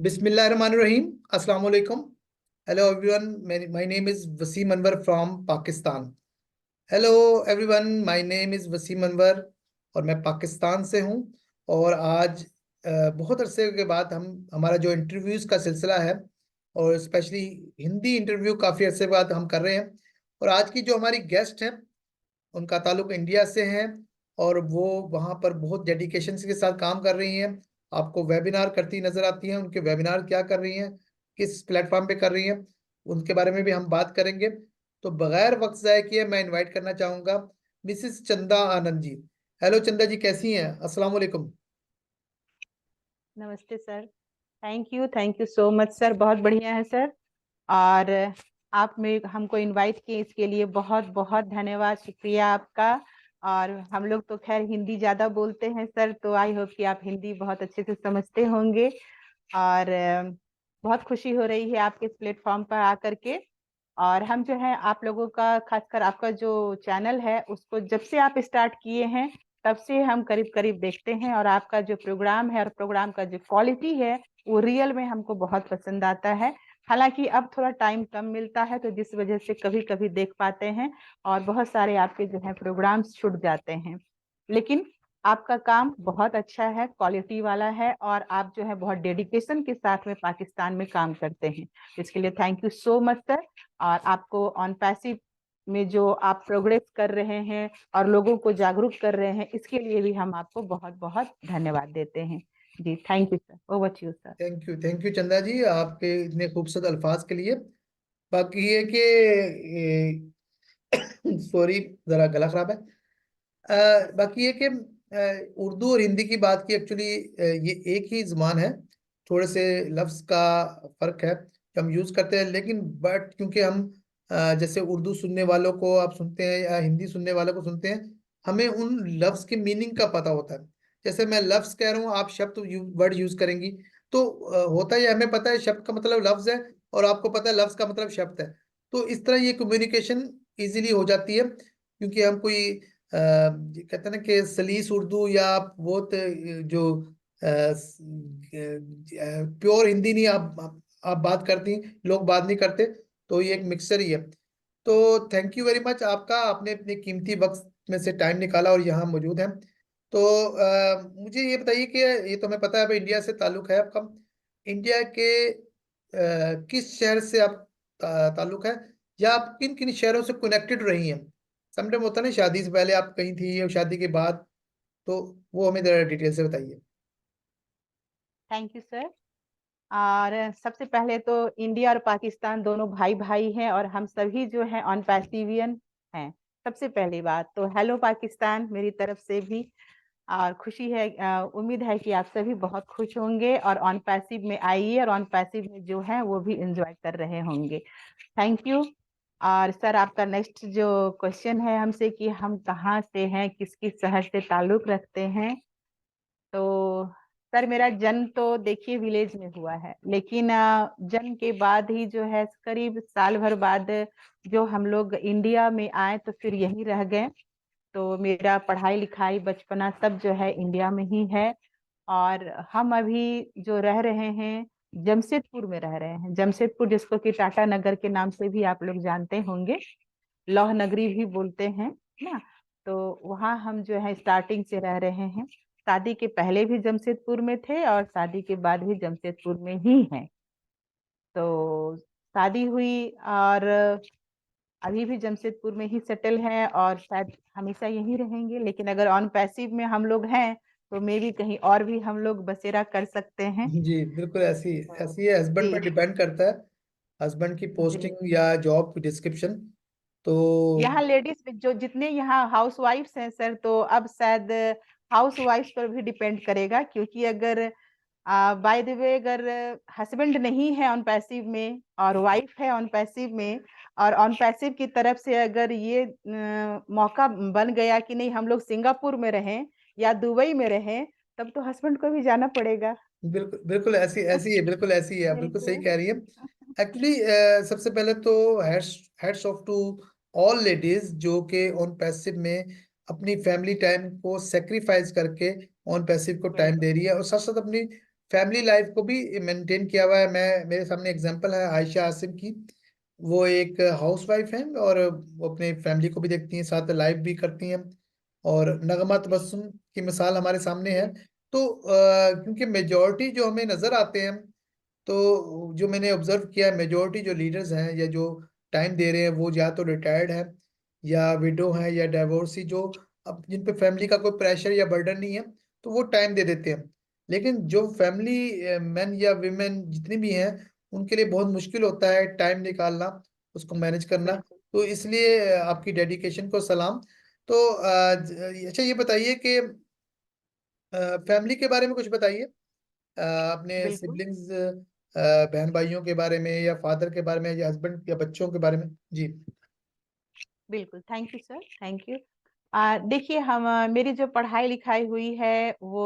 Bismillahirrahmanirrahim. Assalamu alaikum. Hello everyone. My name is Wasim Anwar from Pakistan. Hello everyone. My name is Wasim Anwar और मैं पाकिस्तान से हूँ। और आज बहुत अरसे के बाद हमारा जो इंटरव्यूज का सिलसिला है और स्पेशली हिंदी इंटरव्यू काफ़ी अरसे बाद हम कर रहे हैं। और आज की जो हमारी गेस्ट हैं उनका ताल्लुक इंडिया से है और वो वहाँ पर बहुत डेडिकेशन के साथ काम कर रही हैं। आपको वेबिनार करती नजर आती हैं। उनके वेबिनार क्या कर रही हैं, किस प्लेटफॉर्म पे कर रही हैं, उनके बारे में भी हम बात करेंगे। तो बगैर वक्त ज़ाय किए मैं इनवाइट करना चाहूँगा मिसिस चंदा आनंद जी। हेलो चंदा जी, कैसी हैं? अस्सलाम वालेकुम। नमस्ते sir. Thank you so much sir. बहुत बढ़िया है सर। और आप हमको इनवाइट किए इसके लिए बहुत बहुत धन्यवाद, शुक्रिया आपका। और हम लोग तो खैर हिंदी ज़्यादा बोलते हैं सर, तो आई होप कि आप हिंदी बहुत अच्छे से समझते होंगे। और बहुत खुशी हो रही है आपके इस प्लेटफॉर्म पर आकर के। और हम जो है आप लोगों का, खासकर आपका जो चैनल है उसको जब से आप स्टार्ट किए हैं तब से हम करीब करीब देखते हैं। और आपका जो प्रोग्राम है और प्रोग्राम का जो क्वालिटी है वो रियल में हमको बहुत पसंद आता है। हालांकि अब थोड़ा टाइम कम मिलता है तो जिस वजह से कभी कभी देख पाते हैं और बहुत सारे आपके जो है प्रोग्राम्स छूट जाते हैं, लेकिन आपका काम बहुत अच्छा है, क्वालिटी वाला है और आप जो है बहुत डेडिकेशन के साथ में पाकिस्तान में काम करते हैं। इसके लिए thank you so much sir. और आपको ऑन पैसिव में जो आप प्रोग्रेस कर रहे हैं और लोगों को जागरूक कर रहे हैं, इसके लिए भी हम आपको बहुत बहुत धन्यवाद देते हैं। जी thank you sir. Over to you sir. Thank you Chanda ji, आपके इतने खूबसूरत अल्फाज के लिए। बाकी ये कि सॉरी, ज़रा गला खराब है। बाकी ये कि उर्दू और हिंदी की बात की एक्चुअली ये एक ही ज़ुबान है। थोड़े से लफ्ज़ का फ़र्क है जो हम यूज़ करते हैं, लेकिन बट क्योंकि हम जैसे उर्दू सुनने वालों को आप सुनते हैं या हिंदी सुनने वालों को सुनते हैं, हमें उन लफ्ज़ के मीनिंग का पता होता है। जैसे मैं लफ्ज़ कह रहा हूँ, आप शब्द वर्ड यूज़ करेंगी, तो होता है हमें पता है शब्द का मतलब लफ्ज़ है और आपको पता है लफ्ज़ का मतलब शब्द है। तो इस तरह ये कम्युनिकेशन ईजिली हो जाती है, क्योंकि हम कोई कहते हैं ना कि सलीस उर्दू या आप बहुत जो प्योर हिंदी नहीं आप बात करती, लोग बात नहीं करते, तो ये एक मिक्सचर ही है। तो थैंक यू वेरी मच आपका, आपने अपने कीमती वक्त में से टाइम निकाला और यहाँ मौजूद हैं। तो मुझे ये बताइए कि ये तो हमें पता है अब इंडिया से ताल्लुक है आपका। इंडिया के किस शहर से आप ताल्लुक है, या आप किन किन शहरों से कनेक्टेड रही हैं? समटाइम होता है ना, शादी से पहले आप कहीं थी और शादी के बाद, तो वो हमें जरा डिटेल से बताइए। Thank you sir. और सबसे पहले तो इंडिया और पाकिस्तान दोनों भाई भाई हैं और हम सभी जो हैं ऑन पैसिवियन हैं। सबसे पहली बात तो हेलो पाकिस्तान मेरी तरफ से भी। और खुशी है, उम्मीद है कि आप सभी बहुत खुश होंगे और ऑन पैसिव में आइए और ऑन पैसिव में जो है वो भी एंजॉय कर रहे होंगे। Thank you. और सर आपका नेक्स्ट जो क्वेश्चन है हमसे कि हम कहाँ से हैं, किस किस शहर से ताल्लुक रखते हैं, तो सर मेरा जन्म तो देखिए विलेज में हुआ है, लेकिन जन्म के बाद ही जो है करीब साल भर बाद जो हम लोग इंडिया में आए तो फिर यहीं रह गए। तो मेरा पढ़ाई लिखाई बचपना सब जो है इंडिया में ही है। और हम अभी जो रह रहे हैं जमशेदपुर में रह रहे हैं। जमशेदपुर जिसको कि टाटा नगर के नाम से भी आप लोग जानते होंगे, लौह नगरी भी बोलते हैं ना। तो वहाँ हम जो है स्टार्टिंग से रह रहे हैं। शादी के पहले भी जमशेदपुर में थे और शादी के बाद भी जमशेदपुर में ही हैं। तो शादी हुई और अभी भी जमशेदपुर में ही सेटल हैं और शायद हमेशा यहीं रहेंगे। लेकिन अगर ऑन पैसिव में हम लोग हैं तो मे भी कहीं और भी हम लोग बसेरा कर सकते हैं। जी बिल्कुल, ऐसी तो ऐसी है, हस्बैंड जी पर डिपेंड करता है, हस्बैंड की जी पोस्टिंग या जॉब डिस्क्रिप्शन। तो यहाँ लेडीज जो जितने यहाँ हाउस वाइफ्स हैं सर, तो अब शायद हाउस वाइफ्स पर भी डिपेंड करेगा, क्योंकि अगर बाय द वे अगर हस्बैंड नहीं है ऑन पैसिव में और वाइफ है ऑन पैसिव में, और ऑन पैसिव की तरफ से अगर ये मौका बन गया कि नहीं हम लोग सिंगापुर में रहें या दुबई में रहें, तब तो हस्बैंड को भी जाना पड़ेगा। बिल्कुल बिल्कुल ऐसी ऐसी है, बिल्कुल ऐसी है, आप बिल्कुल सही बिल्कुल। कह रही है। एक्चुअली सबसे पहले तो heads off to all ladies जो कि ऑन पैसिव में अपनी फैमिली टाइम को सेक्रीफाइस करके ऑन पैसिव को टाइम बिल्कुल दे रही है और साथ साथ अपनी फैमिली लाइफ को भी मेंटेन किया हुआ है। मैं मेरे सामने एग्जांपल है आयशा आसिम की। वो एक हाउस वाइफ हैं और वो अपने फैमिली को भी देखती हैं, साथ लाइफ भी करती हैं। और नगमा तबस्सुम की मिसाल हमारे सामने है। तो क्योंकि मेजोरिटी जो हमें नजर आते हैं, तो जो मैंने ऑब्जर्व किया है, मेजोरिटी जो लीडर्स हैं या जो टाइम दे रहे हैं, वो या तो रिटायर्ड है या विडो है या डाइवोर्सी, जो अब जिन पे फैमिली का कोई प्रेशर या बर्डन नहीं है, तो वो टाइम दे देते हैं। लेकिन जो फैमिली मैन या विमेन जितनी भी हैं, उनके लिए बहुत मुश्किल होता है टाइम निकालना, उसको मैनेज करना। बिल्कुल। तो इसलिए आपकी डेडिकेशन को सलाम। तो अच्छा ये बताइए कि फैमिली के बारे में कुछ बताइए, अपने बिल्कुल। सिबलिंग्स, बहन भाइयों के बारे में या फादर के बारे में या हस्बैंड या बच्चों के बारे में। जी। बिल्कुल, thank you sir, thank you. देखिए, हम मेरी जो पढ़ाई लिखाई हुई है वो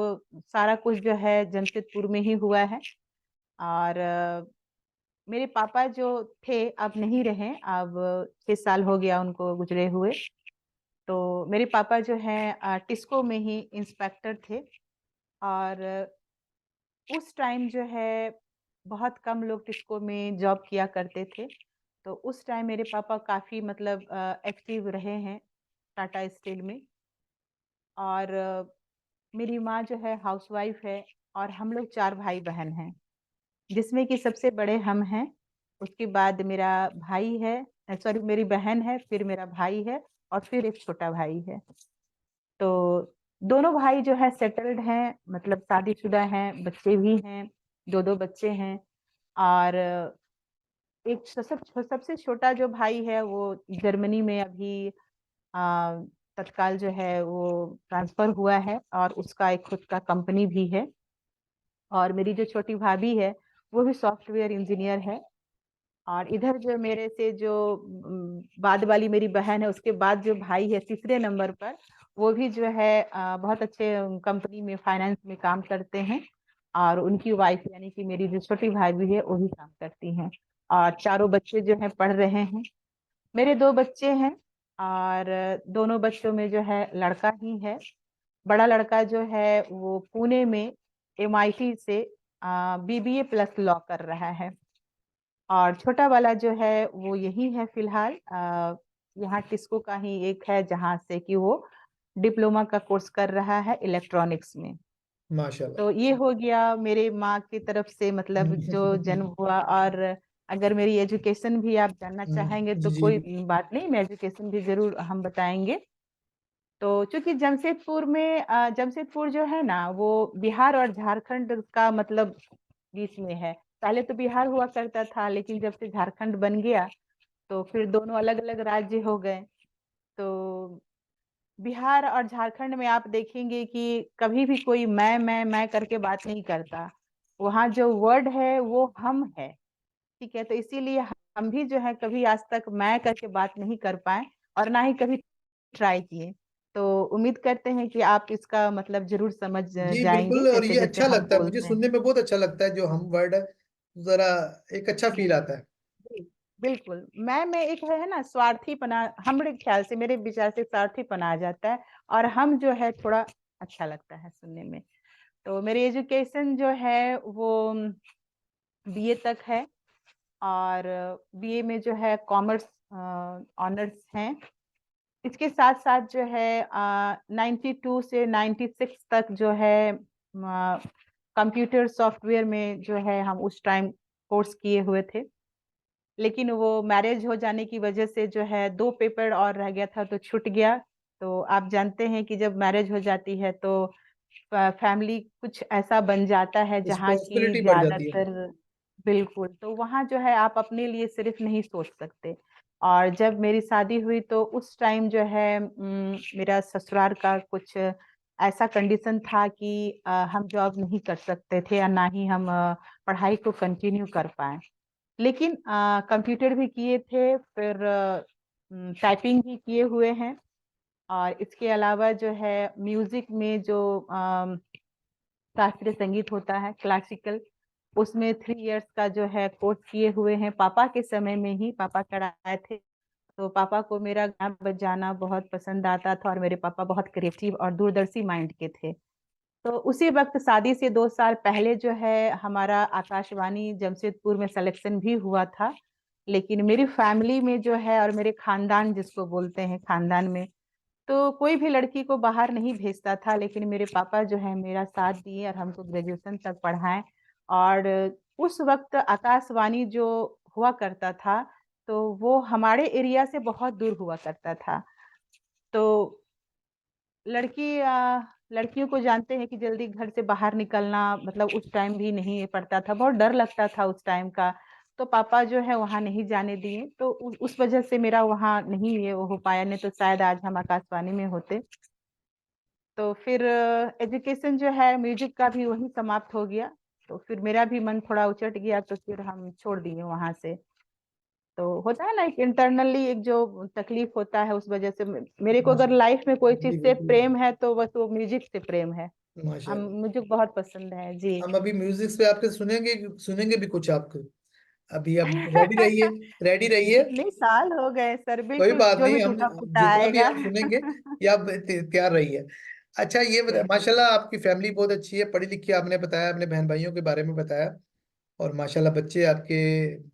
सारा कुछ जो है जमशेदपुर में ही हुआ है। और मेरे पापा जो थे अब नहीं रहे, अब 6 साल हो गया उनको गुजरे हुए। तो मेरे पापा जो हैं टिस्को में ही इंस्पेक्टर थे। और उस टाइम जो है बहुत कम लोग टिस्को में जॉब किया करते थे। तो उस टाइम मेरे पापा काफ़ी मतलब एक्टिव रहे हैं टाटा स्टील में। और मेरी माँ जो है हाउसवाइफ है। और हम लोग 4 भाई बहन हैं, जिसमें कि सबसे बड़े हम हैं। उसके बाद मेरा भाई है, सॉरी मेरी बहन है, फिर मेरा भाई है, और फिर एक छोटा भाई है। तो दोनों भाई जो है सेटल्ड हैं, मतलब शादीशुदा हैं, बच्चे भी हैं, 2-2 बच्चे हैं। और एक सबसे छोटा जो भाई है वो जर्मनी में अभी आ, तत्काल जो है वो ट्रांसफर हुआ है, और उसका एक खुद का कंपनी भी है। और मेरी जो छोटी भाभी है वो भी सॉफ्टवेयर इंजीनियर है। और इधर जो मेरे से जो बाद वाली मेरी बहन है, उसके बाद जो भाई है तीसरे नंबर पर, वो भी जो है बहुत अच्छे कंपनी में फाइनेंस में काम करते हैं। और उनकी वाइफ यानी कि मेरी जो छोटी भाभी है वो भी काम करती हैं। और चारों बच्चे जो है पढ़ रहे हैं। मेरे 2 बच्चे हैं, और दोनों बच्चों में जो है लड़का ही है। बड़ा लड़का जो है वो पुणे में MIT से BBA प्लस लॉ कर रहा है। और छोटा वाला जो है वो यही है फिलहाल, यहाँ टिस्को का ही एक है जहाँ से कि वो डिप्लोमा का कोर्स कर रहा है इलेक्ट्रॉनिक्स में। माशाल्लाह। तो ये हो गया मेरे माँ की तरफ से, मतलब जो जन्म हुआ। और अगर मेरी एजुकेशन भी आप जानना चाहेंगे तो जी जी। कोई बात नहीं, मैं एजुकेशन भी जरूर हम बताएंगे। तो चूंकि जमशेदपुर में जमशेदपुर जो है ना वो बिहार और झारखंड का मतलब बीच में है। पहले तो बिहार हुआ करता था, लेकिन जब से झारखंड बन गया तो फिर दोनों अलग अलग राज्य हो गए। तो बिहार और झारखंड में आप देखेंगे कि कभी भी कोई मैं करके बात नहीं करता। वहाँ जो वर्ड है वो हम है। ठीक है, तो इसीलिए हम भी जो है कभी आज तक मैं करके बात नहीं कर पाए, और ना ही कभी ट्राई किए। तो उम्मीद करते हैं कि आप इसका मतलब जरूर समझ जी जाएंगे, बिल्कुल, और जैसे ये जैसे अच्छा हम लगता है, मुझे बोलते सुनने हैं। में बहुत अच्छा लगता है जो हम वर्ड है, जरा एक अच्छा फील जी। आता है। जी, बिल्कुल। मैं एक है ना स्वार्थीपना, हमारे ख्याल से, मेरे विचार से स्वार्थीपना आ जाता है। और हम जो है थोड़ा अच्छा लगता है सुनने में। तो मेरी एजुकेशन जो है वो BA तक है। और BA में जो है कॉमर्स ऑनर्स हैं। इसके साथ साथ जो है 92 से 96 तक जो है कंप्यूटर सॉफ्टवेयर में जो है हम उस टाइम कोर्स किए हुए थे। लेकिन वो मैरिज हो जाने की वजह से जो है 2 पेपर और रह गया था तो छूट गया। तो आप जानते हैं कि जब मैरिज हो जाती है तो फैमिली कुछ ऐसा बन जाता है जहाँ की रिस्पॉन्सिबिलिटी बढ़ जाती है। ज्यादातर, बिल्कुल, तो वहाँ जो है आप अपने लिए सिर्फ नहीं सोच सकते। और जब मेरी शादी हुई तो उस टाइम जो है मेरा ससुराल का कुछ ऐसा कंडीशन था कि हम जॉब नहीं कर सकते थे, या ना ही हम पढ़ाई को कंटिन्यू कर पाए। लेकिन कंप्यूटर भी किए थे, फिर टाइपिंग भी किए हुए हैं। और इसके अलावा जो है म्यूजिक में जो शास्त्रीय संगीत होता है क्लासिकल, उसमें 3 इयर्स का जो है कोर्स किए हुए हैं। पापा के समय में ही पापा कराए थे। तो पापा को मेरा गाना बजाना बहुत पसंद आता था, और मेरे पापा बहुत क्रिएटिव और दूरदर्शी माइंड के थे। तो उसी वक्त शादी से 2 साल पहले जो है हमारा आकाशवाणी जमशेदपुर में सिलेक्शन भी हुआ था। लेकिन मेरी फैमिली में जो है और मेरे खानदान जिसको बोलते हैं खानदान में, तो कोई भी लड़की को बाहर नहीं भेजता था, लेकिन मेरे पापा जो है मेरा साथ दिए और हमको ग्रेजुएशन तक पढ़ाएं। और उस वक्त आकाशवाणी जो हुआ करता था तो वो हमारे एरिया से बहुत दूर हुआ करता था। तो लड़की लड़कियों को जानते हैं कि जल्दी घर से बाहर निकलना मतलब उस टाइम भी नहीं पड़ता था, बहुत डर लगता था उस टाइम का। तो पापा जो है वहां नहीं जाने दिए, तो उस वजह से मेरा वहां नहीं ये हो पाया, नहीं तो शायद आज हम आकाशवाणी में होते। तो फिर एजुकेशन जो है म्यूजिक का भी वही समाप्त हो गया। तो फिर मेरा भी मन थोड़ा उचट गया, तो फिर हम छोड़ दिए वहां से। तो होता है ना एक इंटरनली एक जो तकलीफ होता है, उस वजह से मेरे को अगर माशा लाइफ में कोई चीज जी से बिल्कुल। प्रेम है तो बस वो म्यूजिक से प्रेम है। हम माशाल्लाह। मुझे बहुत पसंद है जी। हम अभी म्यूजिक पे आपके सुनेंगे, सुनेंगे भी कुछ आपको। अभी आप रेडी रहिए, रेडी रहिए। इतने साल हो गए सर, कोई बिल्कुल बात जो नहीं, भी हम टूटा फूटा जितना भी आएगा। आप सुनेंगे ये आप तैयार रहिए। अच्छा ये बता, थैंक यू। माशाल्लाह आपकी फैमिली बहुत अच्छी है, पढ़ी लिखी, आपने बताया, अपने बहन भाइयों के बारे में बताया। और माशाल्लाह बच्चे आपके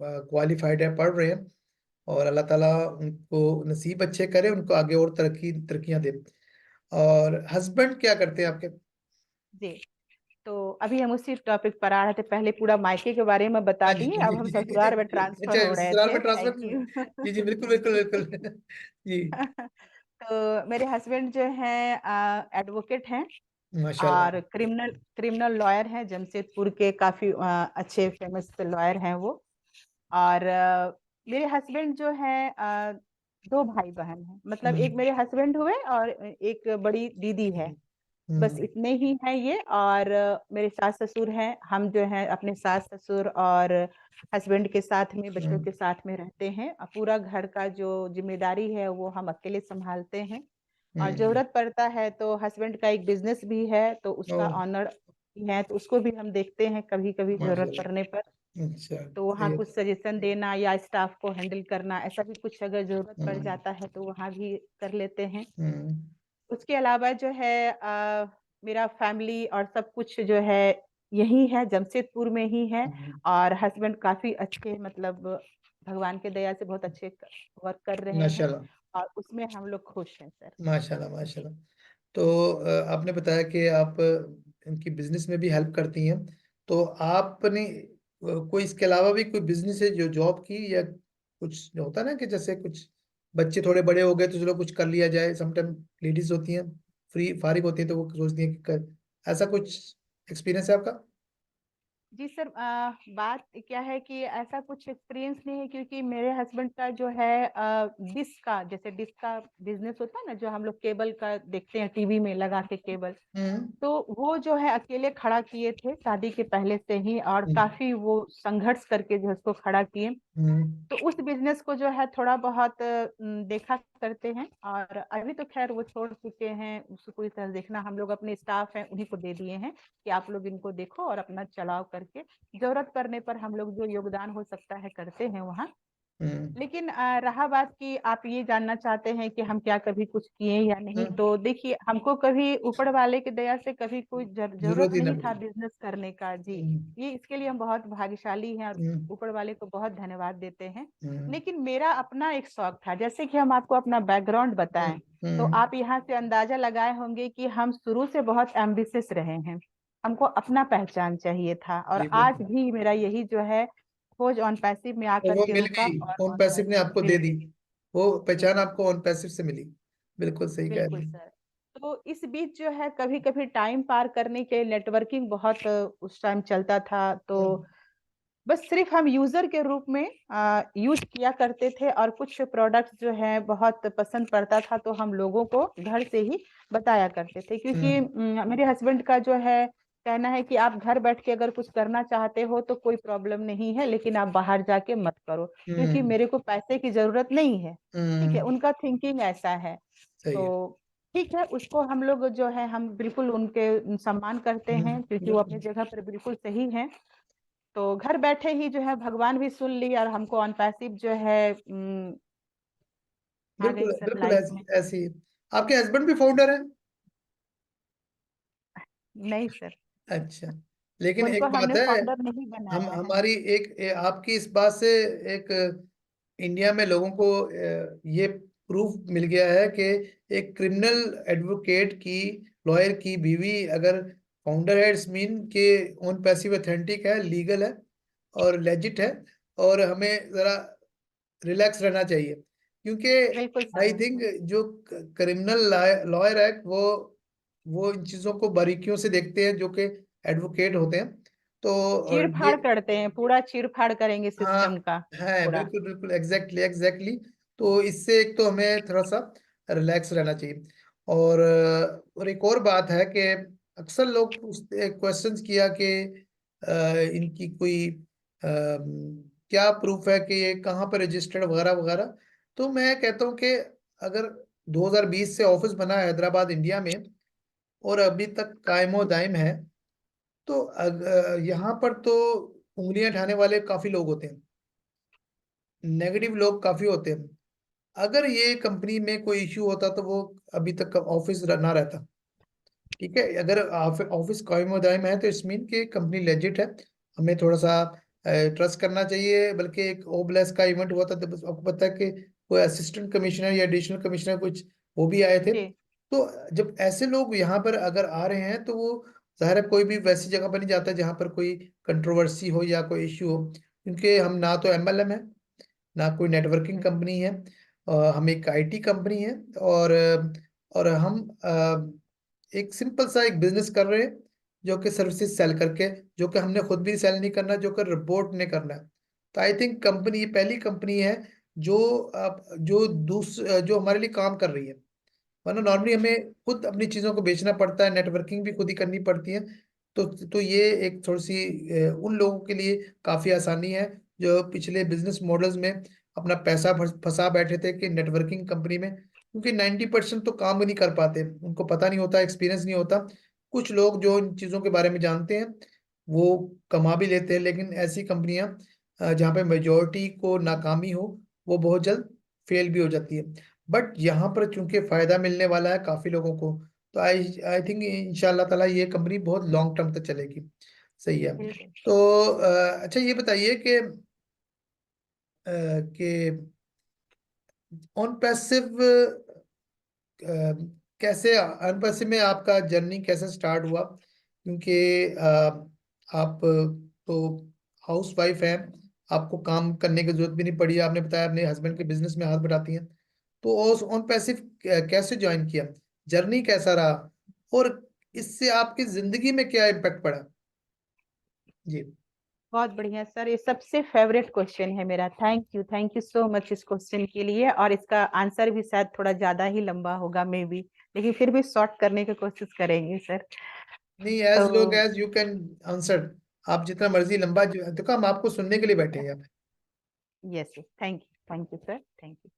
क्वालिफाइड है, पढ़ रहे हैं। और अल्लाह ताला उनको नसीब अच्छे करे, उनको आगे और तरक्कियां दे। और हस्बैंड क्या करते हैं आपके? जी, तो अभी हम उसी टॉपिक पर आ रहे थे, पहले पूरा मायके के बारे में बता हाँ जी, दिए, हाँ अब हम ससुराल में जी। ट्रांसफर अच्छा हो रहे ससुराल थे। में ट्रांसफर। Thank you. जी जी बिल्कुल बिल्कुल बिल्कुल। जी। तो मेरे हस्बैंड जो हैं एडवोकेट हैं माशाल्लाह। और क्रिमिनल क्रिमिनल लॉयर हैं, जमशेदपुर के काफी अच्छे फेमस लॉयर हैं वो। और मेरे हस्बैंड जो है 2 भाई बहन हैं, मतलब एक हम्म मेरे हस्बैंड हुए और एक बड़ी दीदी है। बस हम्म इतने ही हैं ये। और मेरे सास ससुर हैं, हम जो हैं अपने सास ससुर और हस्बैंड के साथ में बच्चों हम्म के साथ में रहते हैं। और पूरा घर का जो जिम्मेदारी है वो हम अकेले संभालते हैं। और हम्म। जरूरत पड़ता है तो हस्बैंड का एक बिजनेस भी है, तो ओ उसका ऑनर है, तो उसको भी हम देखते हैं कभी कभी जरूरत पड़ने माशाल्लाह। पर। अच्छा तो सही वहाँ है। कुछ सजेशन देना या स्टाफ को हैंडल करना, ऐसा भी कुछ अगर जरूरत पड़ हम्म जाता है तो वहाँ भी कर लेते हैं। हम्म उसके अलावा जो है मेरा फैमिली और सब कुछ जो है यही है, जमशेदपुर में ही है। हम्म। और हस्बैंड काफी अच्छे, मतलब भगवान के दया से बहुत अच्छे वर्क कर रहे हैं माशाल्लाह। और उसमें हम लोग खुश हैं सर। माशाल्लाह माशाल्लाह। तो आपने बताया कि आप इनकी बिजनेस में भी हेल्प करती हैं। तो आपने कोई इसके अलावा भी कोई बिजनेस है जो जॉब की, या कुछ जो होता है ना कि जैसे कुछ बच्चे थोड़े बड़े हो गए तो चलो कुछ कर लिया जाए, समटाइम लेडीज होती हैं फ्री फारिग होती हैं तो वो सोचती हैं कि ऐसा कुछ एक्सपीरियंस है आपका? जी सर, बात क्या है कि ऐसा कुछ एक्सपीरियंस नहीं है, क्योंकि मेरे हस्बैंड का जो है डिश का, जैसे डिश का बिजनेस होता है ना, जो हम लोग केबल का देखते हैं टीवी में लगा के केबल, हम्म तो वो जो है अकेले खड़ा किए थे शादी के पहले से ही, और हम्म काफी वो संघर्ष करके जो है उसको खड़ा किए। हम्म तो उस बिजनेस को जो है थोड़ा बहुत देखा करते हैं, और अभी तो खैर वो छोड़ चुके हैं, उसको पूरी तरह देखना हम लोग अपने स्टाफ हैं उन्हीं को दे दिए हैं कि आप लोग इनको देखो और अपना चलाओ करके। जरूरत पड़ने पर हम लोग जो योगदान हो सकता है करते हैं वहाँ। हम्म लेकिन रहा बात कि आप ये जानना चाहते हैं कि हम क्या कभी कुछ किए या नहीं, हम्म। तो देखिए हमको कभी ऊपर वाले की दया से कभी कोई जरूरत जरूरत ही ना नहीं था पड़ी। बिजनेस करने का जी। हम्म ये इसके लिए हम बहुत भाग्यशाली हैं और हम्म ऊपर वाले को बहुत धन्यवाद देते हैं। हम्म लेकिन मेरा अपना एक शौक था, जैसे कि हम आपको अपना बैकग्राउंड बताएं, तो हम्म। आप यहाँ से अंदाजा लगाए होंगे कि हम शुरू से बहुत एम्बिशियस रहे हैं। हमको अपना पहचान चाहिए था, और जी आज बिल्कुल। भी मेरा यही जो है खोज ऑन पैसिव में और आकर वो के मिल रुका गई, और ऑन ऑन पैसिव ने पैसिव आपको मिल दे दी, गई। वो जी पहचान आपको ऑन पैसिव से मिली। बिल्कुल सही कह रही बिल्कुल हैं। सर। तो इस बीच जो है कभी कभी टाइम पार करने के नेटवर्किंग बहुत उस टाइम चलता था, तो हम्म बस सिर्फ हम यूजर के रूप में यूज किया करते थे, और कुछ प्रोडक्ट्स जो है बहुत पसंद पड़ता था तो हम लोगों को घर से ही बताया करते थे, क्योंकि हम्म मेरे हस्बैंड का जो है कहना है कि आप घर बैठ के अगर कुछ करना चाहते हो तो कोई प्रॉब्लम नहीं है, लेकिन आप बाहर जाके मत करो, क्योंकि हम्म मेरे को पैसे की जरूरत नहीं है। ठीक है, हम्म। उनका थिंकिंग ऐसा है। सही तो है। ठीक है, उसको हम लोग जो है हम बिल्कुल उनके सम्मान करते हैं, क्योंकि वो अपनी बिल्कुल जगह पर बिल्कुल सही है। तो घर बैठे ही जो है भगवान भी सुन ली, और हमको ऑन पैसिव जो है आ गई बिल्कुल सब बिल्कुल लाइफ में। ऐसी ऐसी। आपके हस्बैंड भी फाउंडर हैं? नहीं सर, अच्छा, लेकिन उनको एक बात हमने है, फाउंडर नहीं हम बनाया है। हमारी आपकी इस बात से एक इंडिया में लोगों को ये प्रूफ मिल गया है कि एक क्रिमिनल एडवोकेट की, लॉयर की बीवी अगर फाउंडर है, इट्स मीन के ऑन पैसिव अथेंटिक है, लीगल है और लेजिट है। और हमें जरा रिलैक्स रहना चाहिए, क्योंकि बिल्कुल सर, आई थिंक बिल्कुल। जो क्रिमिनल लॉयर एक्ट वो इन चीजों को बारीकियों से देखते हैं, जो कि एडवोकेट होते हैं। तो चीड़ ये, फाड़ करते हैं, पूरा चीड़ फाड़ करेंगे हाँ, सिस्टम का है पूरा। बिल्कुल बिल्कुल, एग्जैक्टली एग्जैक्टली। तो इससे एक तो हमें थोड़ा सा रिलैक्स रहना चाहिए। और एक और बात है कि अक्सर लोग क्वेश्चंस किया कि इनकी कोई क्या प्रूफ है कि ये कहाँ पर रजिस्टर्ड वगैरह वगैरह। तो मैं कहता हूँ कि अगर 2020 से ऑफिस बना है हैदराबाद इंडिया में, और अभी तक कायमो दायम है, तो यहाँ पर तो उंगलियां उठाने वाले काफी लोग होते हैं, नेगेटिव लोग काफी होते हैं। अगर ये कंपनी में कोई इश्यू होता तो वो अभी तक ऑफिस ना रहता। ठीक है, अगर ऑफिस कायम दायम है तो इट्स मीन कि कंपनी लेजिट है। हमें थोड़ा सा ट्रस्ट करना चाहिए। बल्कि एक ओबलेस का इवेंट हुआ था, तो बस आपको पता है कि कोई असिस्टेंट कमिश्नर या एडिशनल कमिश्नर कुछ वो भी आए थे। जी तो जब ऐसे लोग यहाँ पर अगर आ रहे हैं तो वो जाहिर है कोई भी वैसी जगह पर नहीं जाता जहाँ पर कोई कंट्रोवर्सी हो या कोई इश्यू हो, क्योंकि हम ना तो एमएलएम है, ना कोई नेटवर्किंग कंपनी है, हम एक आईटी कंपनी है। और हम एक सिंपल सा एक बिजनेस कर रहे हैं, जो कि सर्विसेज सेल करके, जो कि हमने खुद भी सेल नहीं करना, जो कि रिपोर्ट नहीं करना है। तो आई थिंक कंपनी ये पहली कंपनी है जो जो हमारे लिए काम कर रही है। वरना नॉर्मली हमें खुद अपनी चीजों को बेचना पड़ता है, नेटवर्किंग भी खुद ही करनी पड़ती है। तो ये एक थोड़ी सी उन लोगों के लिए काफी आसानी है जो पिछले बिजनेस मॉडल्स में अपना पैसा फंसा बैठे थे कि नेटवर्किंग कंपनी में, क्योंकि 90% तो काम भी नहीं कर पाते, उनको पता नहीं होता, एक्सपीरियंस नहीं होता। कुछ लोग जो इन चीजों के बारे में जानते हैं वो कमा भी लेते हैं, लेकिन ऐसी कंपनियां जहाँ पे मेजोरिटी को नाकामी हो, वो बहुत जल्द फेल भी हो जाती है। बट यहाँ पर चूंकि फायदा मिलने वाला है काफी लोगों को, तो आई आई थिंक इंशाल्लाह ताला ये कंपनी बहुत लॉन्ग टर्म तक चलेगी। सही है। बिल्कुल। तो अच्छा ये बताइए कि ऑन पैसिव कैसे, ऑन पैसिव में आपका जर्नी कैसे स्टार्ट हुआ, क्योंकि आप तो हाउस वाइफ हैं, आपको काम करने की जरूरत भी नहीं पड़ी, आपने बताया अपने हस्बैंड के बिजनेस में हाथ बटाती हैं। तो ऑन पैसिव कैसे ज्वाइन किया, जर्नी कैसा रहा, और इससे आपकी जिंदगी में क्या इम्पेक्ट पड़ा। जी। बहुत बढ़िया सर, ये सबसे फेवरेट क्वेश्चन है मेरा। थैंक यू सो मच इस क्वेश्चन के लिए। और इसका आंसर भी शायद थोड़ा ज्यादा ही लंबा होगा मे बी, लेकिन फिर भी शॉर्ट करने की कोशिश करेंगे सर। नहीं, तो एज लोग एज यू कैन आंसर, आप जितना मर्जी लंबा देखो, हम आपको सुनने के लिए बैठे हैं यहाँ पे। Yes, thank you sir, thank you.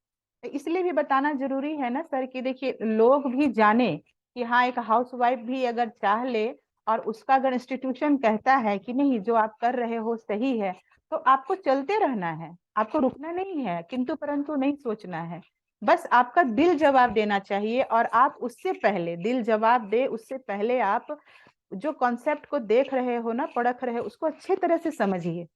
इसलिए भी बताना जरूरी है ना सर कि देखिए, लोग भी जाने कि हाँ, एक हाउसवाइफ भी अगर चाह ले और उसका अगर इंस्टीट्यूशन कहता है कि नहीं जो आप कर रहे हो सही है, तो आपको चलते रहना है, आपको रुकना नहीं है, किंतु परंतु नहीं सोचना है। बस आपका दिल जवाब देना चाहिए, और आप उससे पहले दिल जवाब दे उससे पहले आप जो कॉन्सेप्ट को देख रहे हो ना, परख रहे हो, उसको अच्छे तरह से समझिए।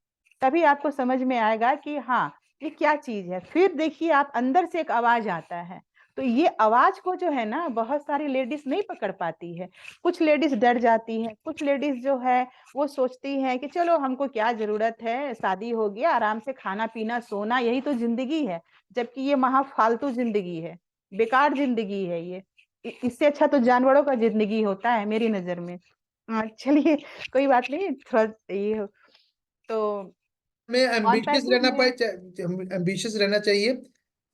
तभी आपको समझ में आएगा कि हाँ, ये क्या चीज है। फिर देखिए, आप अंदर से एक आवाज आता है, तो ये आवाज को जो है ना, बहुत सारी लेडीज नहीं पकड़ पाती है। कुछ लेडीज डर जाती हैं, कुछ लेडीज जो है वो सोचती हैं कि चलो हमको क्या जरूरत है, शादी हो गया, आराम से खाना पीना सोना, यही तो जिंदगी है। जबकि ये महा फालतू जिंदगी है, बेकार जिंदगी है ये। इससे अच्छा तो जानवरों का जिंदगी होता है मेरी नजर में। हाँ, चलिए, कोई बात नहीं, थोड़ा ये तो हमें ऑन एम्बिशियस पैसिव रहना पाए, में। एम्बिशियस रहना चाहिए।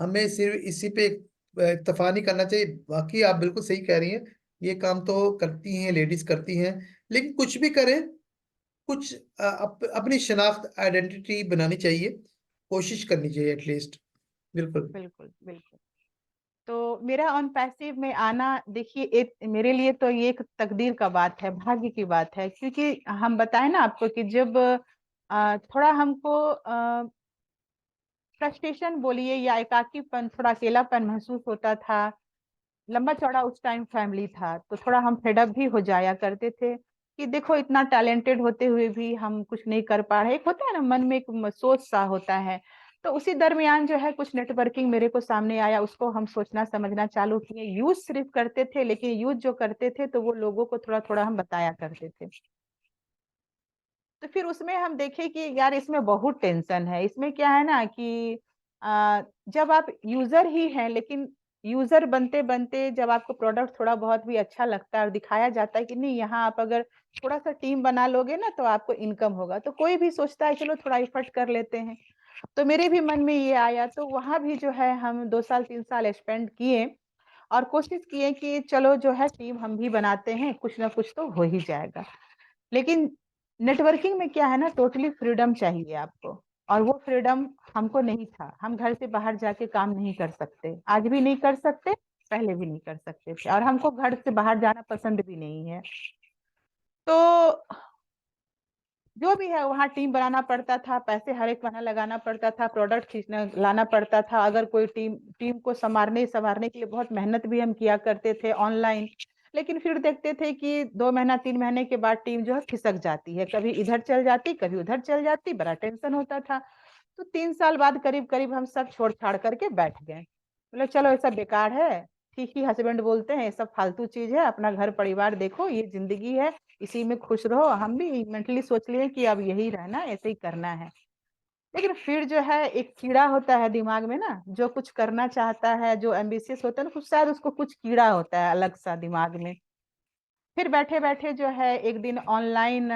हमें सिर्फ इसी पे इत्तेफा नहीं करना चाहिए। बाकी आप बिल्कुल सही कह रही हैं, ये काम तो करती हैं लेडीज करती हैं, लेकिन कुछ भी करें, कुछ अपनी शनाख्त आइडेंटिटी बनानी चाहिए, कोशिश करनी चाहिए एटलीस्ट। बिल्कुल। बिल्कुल बिल्कुल। तो मेरा ऑन पैसिव में आना, देखिए, एक मेरे लिए तो ये एक तकदीर का बात है, भाग्य की बात है। क्योंकि हम बताएं ना आपको कि जब थोड़ा हमको फ्रस्ट्रेशन बोलिए या एकाकीपन, थोड़ा अकेलापन महसूस होता था, लंबा चौड़ा उस टाइम फैमिली था, तो थोड़ा हम फेडअप भी हो जाया करते थे कि देखो इतना टैलेंटेड होते हुए भी हम कुछ नहीं कर पा रहे। एक होता है ना मन में एक सोच सा होता है। तो उसी दरमियान जो है कुछ नेटवर्किंग मेरे को सामने आया, उसको हम सोचना समझना चालू किए। यूज सिर्फ करते थे, लेकिन यूज जो करते थे तो वो लोगों को थोड़ा थोड़ा हम बताया करते थे। तो फिर उसमें हम देखे कि यार इसमें बहुत टेंशन है। इसमें क्या है ना कि जब आप यूजर ही हैं, लेकिन यूजर बनते बनते जब आपको प्रोडक्ट थोड़ा बहुत भी अच्छा लगता है और दिखाया जाता है कि नहीं यहाँ आप अगर थोड़ा सा टीम बना लोगे ना तो आपको इनकम होगा, तो कोई भी सोचता है चलो थोड़ा इफर्ट कर लेते हैं। तो मेरे भी मन में ये आया, तो वहां भी जो है हम 2 साल 3 साल स्पेंड किए और कोशिश किए कि चलो जो है टीम हम भी बनाते हैं, कुछ ना कुछ तो हो ही जाएगा। लेकिन नेटवर्किंग में क्या है ना, टोटली फ्रीडम चाहिए आपको, और वो फ्रीडम हमको नहीं था। हम घर से बाहर जाके काम नहीं कर सकते, आज भी नहीं कर सकते, पहले भी नहीं कर सकते थे, और हमको घर से बाहर जाना पसंद भी नहीं है। तो जो भी है वहाँ टीम बनाना पड़ता था, पैसे हर एक महीना लगाना पड़ता था, प्रोडक्ट खींचना लाना पड़ता था। अगर कोई टीम टीम को संवारने के लिए बहुत मेहनत भी हम किया करते थे ऑनलाइन। लेकिन फिर देखते थे कि 2 महीना 3 महीने के बाद टीम जो है खिसक जाती है, कभी इधर चल जाती कभी उधर चल जाती, बड़ा टेंशन होता था। तो 3 साल बाद करीब करीब हम सब छोड़ छाड़ करके बैठ गए, बोले चलो ऐसा बेकार है। ठीक ही हस्बैंड बोलते हैं ये सब फालतू चीज है, अपना घर परिवार देखो, ये जिंदगी है, इसी में खुश रहो। हम भी मेंटली सोच लिए कि अब यही रहना, ऐसे ही करना है। लेकिन फिर जो है एक कीड़ा होता है दिमाग में ना, जो कुछ करना चाहता है, जो एम्बिशियस होता है ना, कुछ शायद उसको कुछ कीड़ा होता है अलग सा दिमाग में। फिर बैठे बैठे जो है एक दिन ऑनलाइन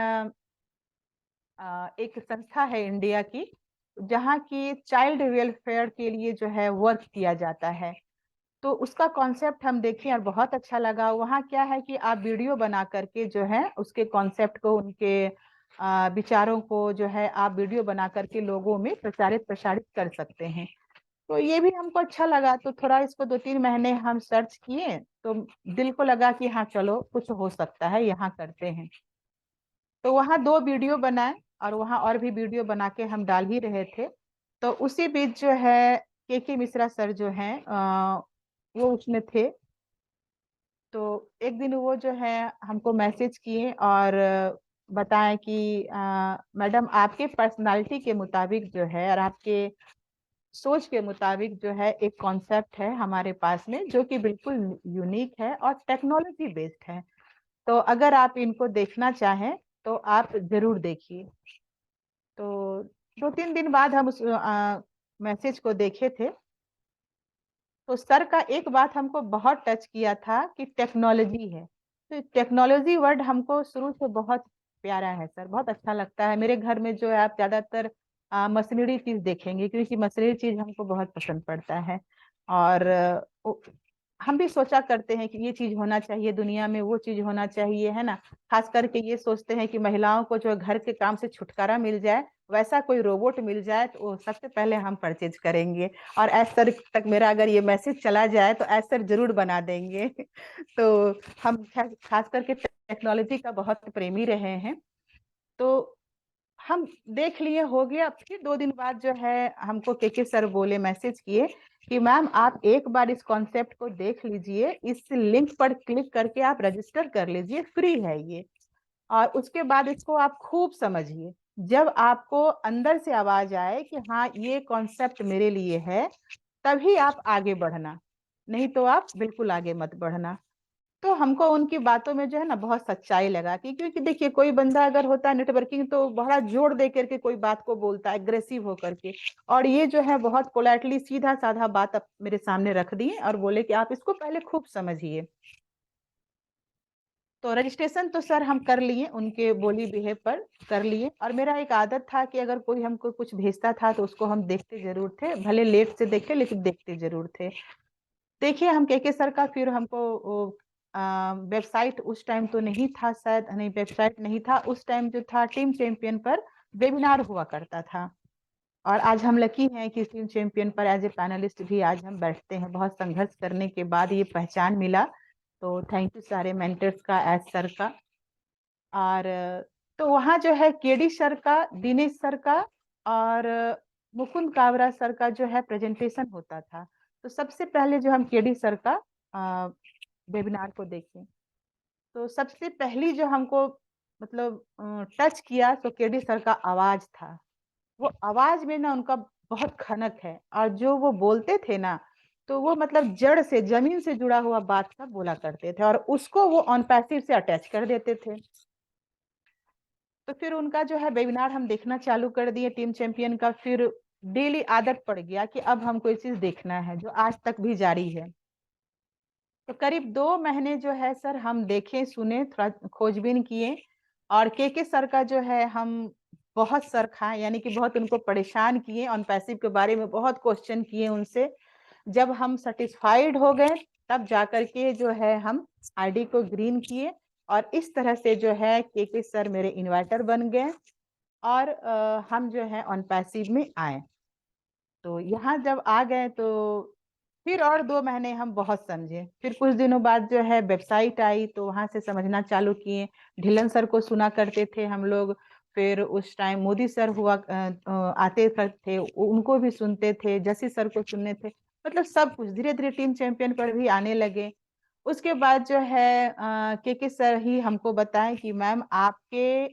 एक संस्था है इंडिया की, जहाँ की चाइल्ड वेलफेयर के लिए जो है वर्क किया जाता है। तो उसका कॉन्सेप्ट हम देखें और बहुत अच्छा लगा। वहाँ क्या है कि आप वीडियो बना करके जो है उसके कॉन्सेप्ट को, उनके विचारों को जो है आप वीडियो बना करके लोगों में प्रचारित प्रसारित कर सकते हैं। तो ये भी हमको अच्छा लगा, तो थोड़ा इसको 2-3 महीने हम सर्च किए, तो दिल को लगा कि हाँ चलो कुछ हो सकता है, यहाँ करते हैं। तो वहाँ 2 वीडियो बनाए, और वहाँ और भी वीडियो बना के हम डाल ही रहे थे। तो उसी बीच जो है के मिश्रा सर जो हैं वो उसमें थे। तो एक दिन वो जो है हमको मैसेज किए और बताएं कि मैडम आपके पर्सनालिटी के मुताबिक जो है और आपके सोच के मुताबिक जो है एक कॉन्सेप्ट है हमारे पास में, जो कि बिल्कुल यूनिक है और टेक्नोलॉजी बेस्ड है। तो अगर आप इनको देखना चाहें तो आप जरूर देखिए। तो 2-3 दिन बाद हम उस मैसेज को देखे थे। तो सर का एक बात हमको बहुत टच किया था कि टेक्नोलॉजी है। तो टेक्नोलॉजी वर्ड हमको शुरू से बहुत प्यारा है सर, बहुत अच्छा लगता है। मेरे घर में जो है आप ज्यादातर मशीनरी चीज देखेंगे, क्योंकि मशीनरी चीज हमको बहुत पसंद पड़ता है। और हम भी सोचा करते हैं कि ये चीज होना चाहिए दुनिया में, वो चीज होना चाहिए, है ना। खास करके ये सोचते हैं कि महिलाओं को जो घर के काम से छुटकारा मिल जाए, वैसा कोई रोबोट मिल जाए तो वो सबसे पहले हम परचेज करेंगे। और एज सर तक मेरा अगर ये मैसेज चला जाए तो एज सर जरूर बना देंगे। तो हम खास करके टेक्नोलॉजी का बहुत प्रेमी रहे हैं। तो हम देख लिए, हो गया। फिर 2 दिन बाद जो है हमको के सर बोले, मैसेज किए कि मैम आप एक बार इस कॉन्सेप्ट को देख लीजिए, इस लिंक पर क्लिक करके आप रजिस्टर कर लीजिए, फ्री है ये। और उसके बाद इसको आप खूब समझिए। जब आपको अंदर से आवाज आए कि हाँ ये कॉन्सेप्ट मेरे लिए है, तभी आप आगे बढ़ना, नहीं तो आप बिल्कुल आगे मत बढ़ना। तो हमको उनकी बातों में जो है ना बहुत सच्चाई लगा कि, क्योंकि देखिए कोई बंदा अगर होता है नेटवर्किंग तो बड़ा जोर दे करके कोई बात को बोलता है, एग्रेसिव होकर के। और ये जो है बहुत पोलाइटली सीधा साधा बात अब मेरे सामने रख दिए और बोले कि आप इसको पहले खूब समझिए। तो रजिस्ट्रेशन तो सर हम कर लिए, उनके बोली बिहेव पर कर लिए। और मेरा एक आदत था कि अगर कोई हमको कुछ भेजता था तो उसको हम देखते जरूर थे, भले लेट से देखे लेकिन देखते जरूर थे। देखिए हम के सर का फिर हमको वेबसाइट उस टाइम तो नहीं था, शायद नहीं वेबसाइट नहीं था उस टाइम, जो था टीम चैंपियन पर वेबिनार हुआ करता था। और आज हम लकी हैं कि टीम चैंपियन पर एज ए पैनलिस्ट भी आज हम बैठते हैं। बहुत संघर्ष करने के बाद ये पहचान मिला। तो थैंक यू सारे मेंटर्स का, एज सर का। और तो वहाँ जो है केडी सर का, दिनेश सर का और मुकुंद कावरा सर का जो है प्रेजेंटेशन होता था। तो सबसे पहले जो हम केडी सर का वेबिनार को देखें। तो सबसे पहली जो हमको मतलब टच किया तो केडी सर का आवाज था। वो आवाज में ना उनका बहुत खनक है, और जो वो बोलते थे ना, तो वो मतलब जड़ से, जमीन से जुड़ा हुआ बात सब बोला करते थे, और उसको वो ऑन पैसिव से अटैच कर देते थे। तो फिर उनका जो है वेबिनार हम देखना चालू कर दिए टीम चैंपियन का। फिर डेली आदत पड़ गया कि अब हमको ये चीज देखना है, जो आज तक भी जारी है। तो करीब 2 महीने जो है सर हम देखे सुने, थोड़ा खोजबीन किए, और के सर का जो है हम बहुत सर खाए, यानी कि बहुत उनको परेशान किए, ऑन पैसिव के बारे में बहुत क्वेश्चन किए उनसे। जब हम सेटिस्फाइड हो गए तब जाकर के जो है हम आईडी को ग्रीन किए, और इस तरह से जो है के सर मेरे इन्वाइटर बन गए, और हम जो है ऑन पैसिव में आए। तो यहाँ जब आ गए तो फिर और 2 महीने हम बहुत समझे। फिर कुछ दिनों बाद जो है वेबसाइट आई, तो वहां से समझना चालू किए। ढिल्लन सर को सुना करते थे हम लोग। फिर उस टाइम मोदी सर हुआ आते थे, उनको भी सुनते थे, जसी सर को सुनने थे। मतलब सब कुछ धीरे धीरे टीम चैंपियन पर भी आने लगे। उसके बाद जो है के सर ही हमको बताएं कि मैम आपके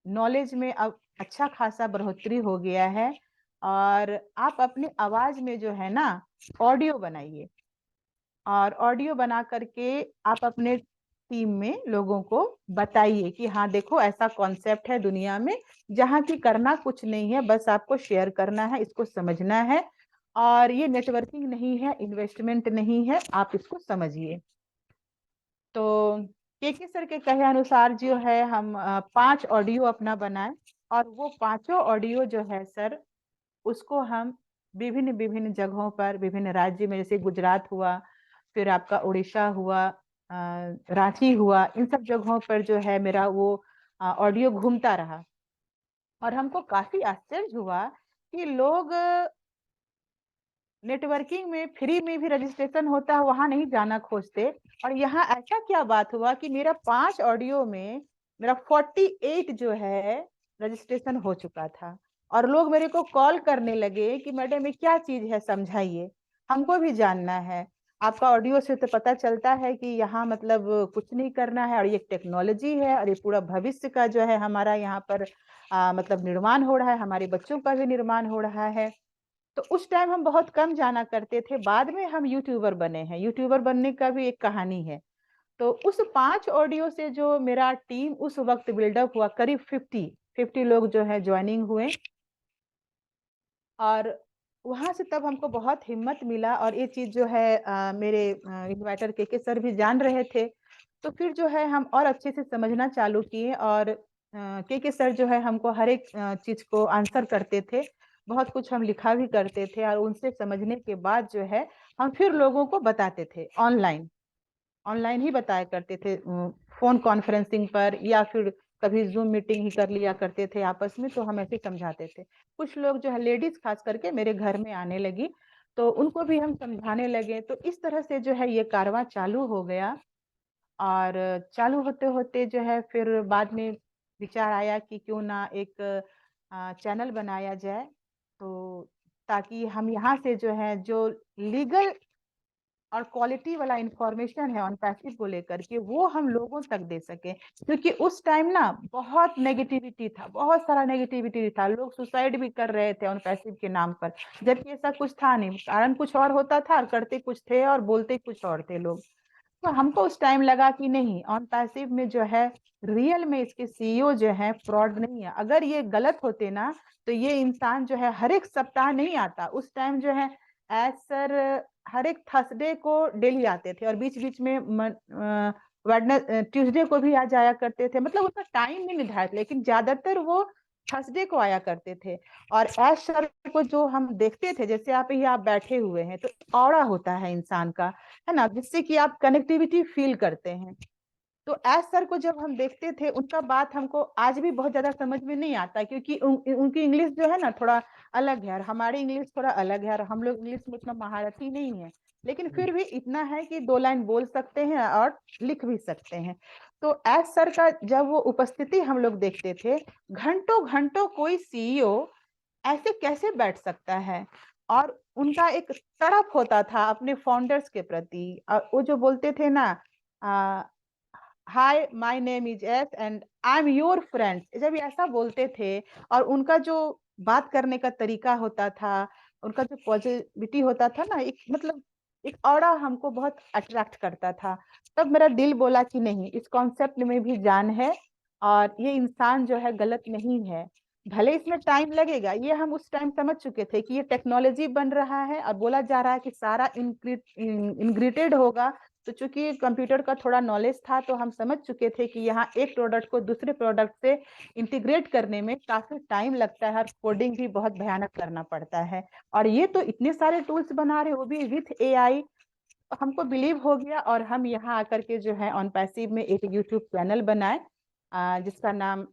नॉलेज में अब अच्छा खासा बढ़ोतरी हो गया है, और आप अपनी आवाज में जो है ना ऑडियो बनाइए, और ऑडियो बना करके आप अपने टीम में लोगों को बताइए कि हाँ देखो ऐसा कॉन्सेप्ट है दुनिया में, जहाँ की करना कुछ नहीं है, बस आपको शेयर करना है, इसको समझना है, और ये नेटवर्किंग नहीं है, इन्वेस्टमेंट नहीं है, आप इसको समझिए। तो के सर के कहे अनुसार जो है हम 5 ऑडियो अपना बनाए, और वो 5 ऑडियो जो है सर, उसको हम विभिन्न विभिन्न जगहों पर, विभिन्न राज्य में, जैसे गुजरात हुआ, फिर आपका उड़ीसा हुआ, रांची हुआ, इन सब जगहों पर जो है मेरा वो ऑडियो घूमता रहा। और हमको काफी आश्चर्य हुआ कि लोग नेटवर्किंग में फ्री में भी रजिस्ट्रेशन होता है वहां नहीं जाना खोजते, और यहाँ ऐसा क्या बात हुआ कि मेरा 5 ऑडियो में मेरा 48 जो है रजिस्ट्रेशन हो चुका था। और लोग मेरे को कॉल करने लगे कि मैडम ये क्या चीज है, समझाइए, हमको भी जानना है। आपका ऑडियो से तो पता चलता है कि यहाँ मतलब कुछ नहीं करना है, और ये टेक्नोलॉजी है, और ये पूरा भविष्य का जो है हमारा यहाँ पर मतलब निर्माण हो रहा है, हमारे बच्चों का भी निर्माण हो रहा है। तो उस टाइम हम बहुत कम जाना करते थे, बाद में हम यूट्यूबर बने हैं। यूट्यूबर बनने का भी एक कहानी है। तो उस 5 ऑडियो से जो मेरा टीम उस वक्त बिल्डअप हुआ, करीब 50 लोग जो है ज्वाइनिंग हुए, और वहां से तब हमको बहुत हिम्मत मिला। और ये चीज जो है मेरे इन्वाइटर के सर भी जान रहे थे। तो फिर जो है हम और अच्छे से समझना चालू किए, और के सर जो है हमको हर एक चीज को आंसर करते थे, बहुत कुछ हम लिखा भी करते थे, और उनसे समझने के बाद जो है हम फिर लोगों को बताते थे ऑनलाइन। ऑनलाइन ही बताया करते थे, फोन कॉन्फ्रेंसिंग पर, या फिर कभी जूम मीटिंग ही कर लिया करते थे आपस में, तो हम ऐसे समझाते थे। कुछ लोग जो है लेडीज खास करके मेरे घर में आने लगी, तो उनको भी हम समझाने लगे। तो इस तरह से जो है ये कारवां चालू हो गया। और चालू होते होते जो है फिर बाद में विचार आया कि क्यों ना एक चैनल बनाया जाए, तो ताकि हम यहाँ से जो है जो लीगल और क्वालिटी वाला इंफॉर्मेशन है ऑन पैसिव को लेकर के, वो हम लोगों तक दे सके। क्योंकि उस टाइम ना बहुत नेगेटिविटी था, बहुत सारा नेगेटिविटी था, लोग सुसाइड भी कर रहे थे ऑन पैसिव के नाम पर, जबकि ऐसा कुछ था नहीं, कारण कुछ और होता था और करते कुछ थे और बोलते कुछ और थे लोग। तो हमको उस टाइम लगा कि नहीं, ऑन पैसिव में जो है रियल में इसके सीईओ जो है फ्रॉड नहीं है। अगर ये गलत होते ना, तो ये इंसान जो है हर एक सप्ताह नहीं आता। उस टाइम जो है एज सर हर एक थर्सडे को डेली आते थे, और बीच बीच में ट्यूसडे को भी आ जाया करते थे। मतलब उसका टाइम नहीं निर्धारित, लेकिन ज्यादातर वो थर्सडे को आया करते थे। और एज सर को जो हम देखते थे, जैसे आप बैठे हुए हैं, तो ऑरा होता है इंसान का, है ना, जिससे कि आप कनेक्टिविटी फील करते हैं। तो एज सर को जब हम देखते थे, उनका बात हमको आज भी बहुत ज्यादा समझ में नहीं आता, क्योंकि उनकी इंग्लिश जो है ना थोड़ा अलग है, और हमारी इंग्लिश थोड़ा अलग है, और हम लोग इंग्लिश में उतना महारथी नहीं है। लेकिन फिर भी इतना है कि 2 लाइन बोल सकते हैं और लिख भी सकते हैं। तो एज सर का जब वो उपस्थिति हम लोग देखते थे, घंटों घंटों कोई सीईओ ऐसे कैसे बैठ सकता है। और उनका एक तड़प होता था अपने फाउंडर्स के प्रति। वो जो बोलते थे ना, hi my name is S and I am your friends, जब ये ऐसा बोलते थे, और उनका जो बात करने का तरीका होता था, उनका जो पॉजिटिविटी होता था ना, एक मतलब एक ऑरा हमको बहुत अट्रैक्ट करता था। तब मेरा दिल बोला कि नहीं, इस कॉन्सेप्ट में भी जान है, और ये इंसान जो है गलत नहीं है। भले इसमें टाइम लगेगा, ये हम उस टाइम समझ चुके थे कि ये टेक्नोलॉजी बन रहा है और बोला जा रहा है कि सारा इंग्रीटेड होगा। तो चूंकि कंप्यूटर का थोड़ा नॉलेज था, तो हम समझ चुके थे कि यहाँ एक प्रोडक्ट को दूसरे प्रोडक्ट से इंटीग्रेट करने में काफी टाइम लगता है, और कोडिंग भी बहुत भयानक करना पड़ता है। और ये तो इतने सारे टूल्स बना रहे, वो भी विथ एआई। हमको बिलीव हो गया, और हम यहाँ आकर के जो है ऑन पैसिव में एक यूट्यूब चैनल बनाए, जिसका नाम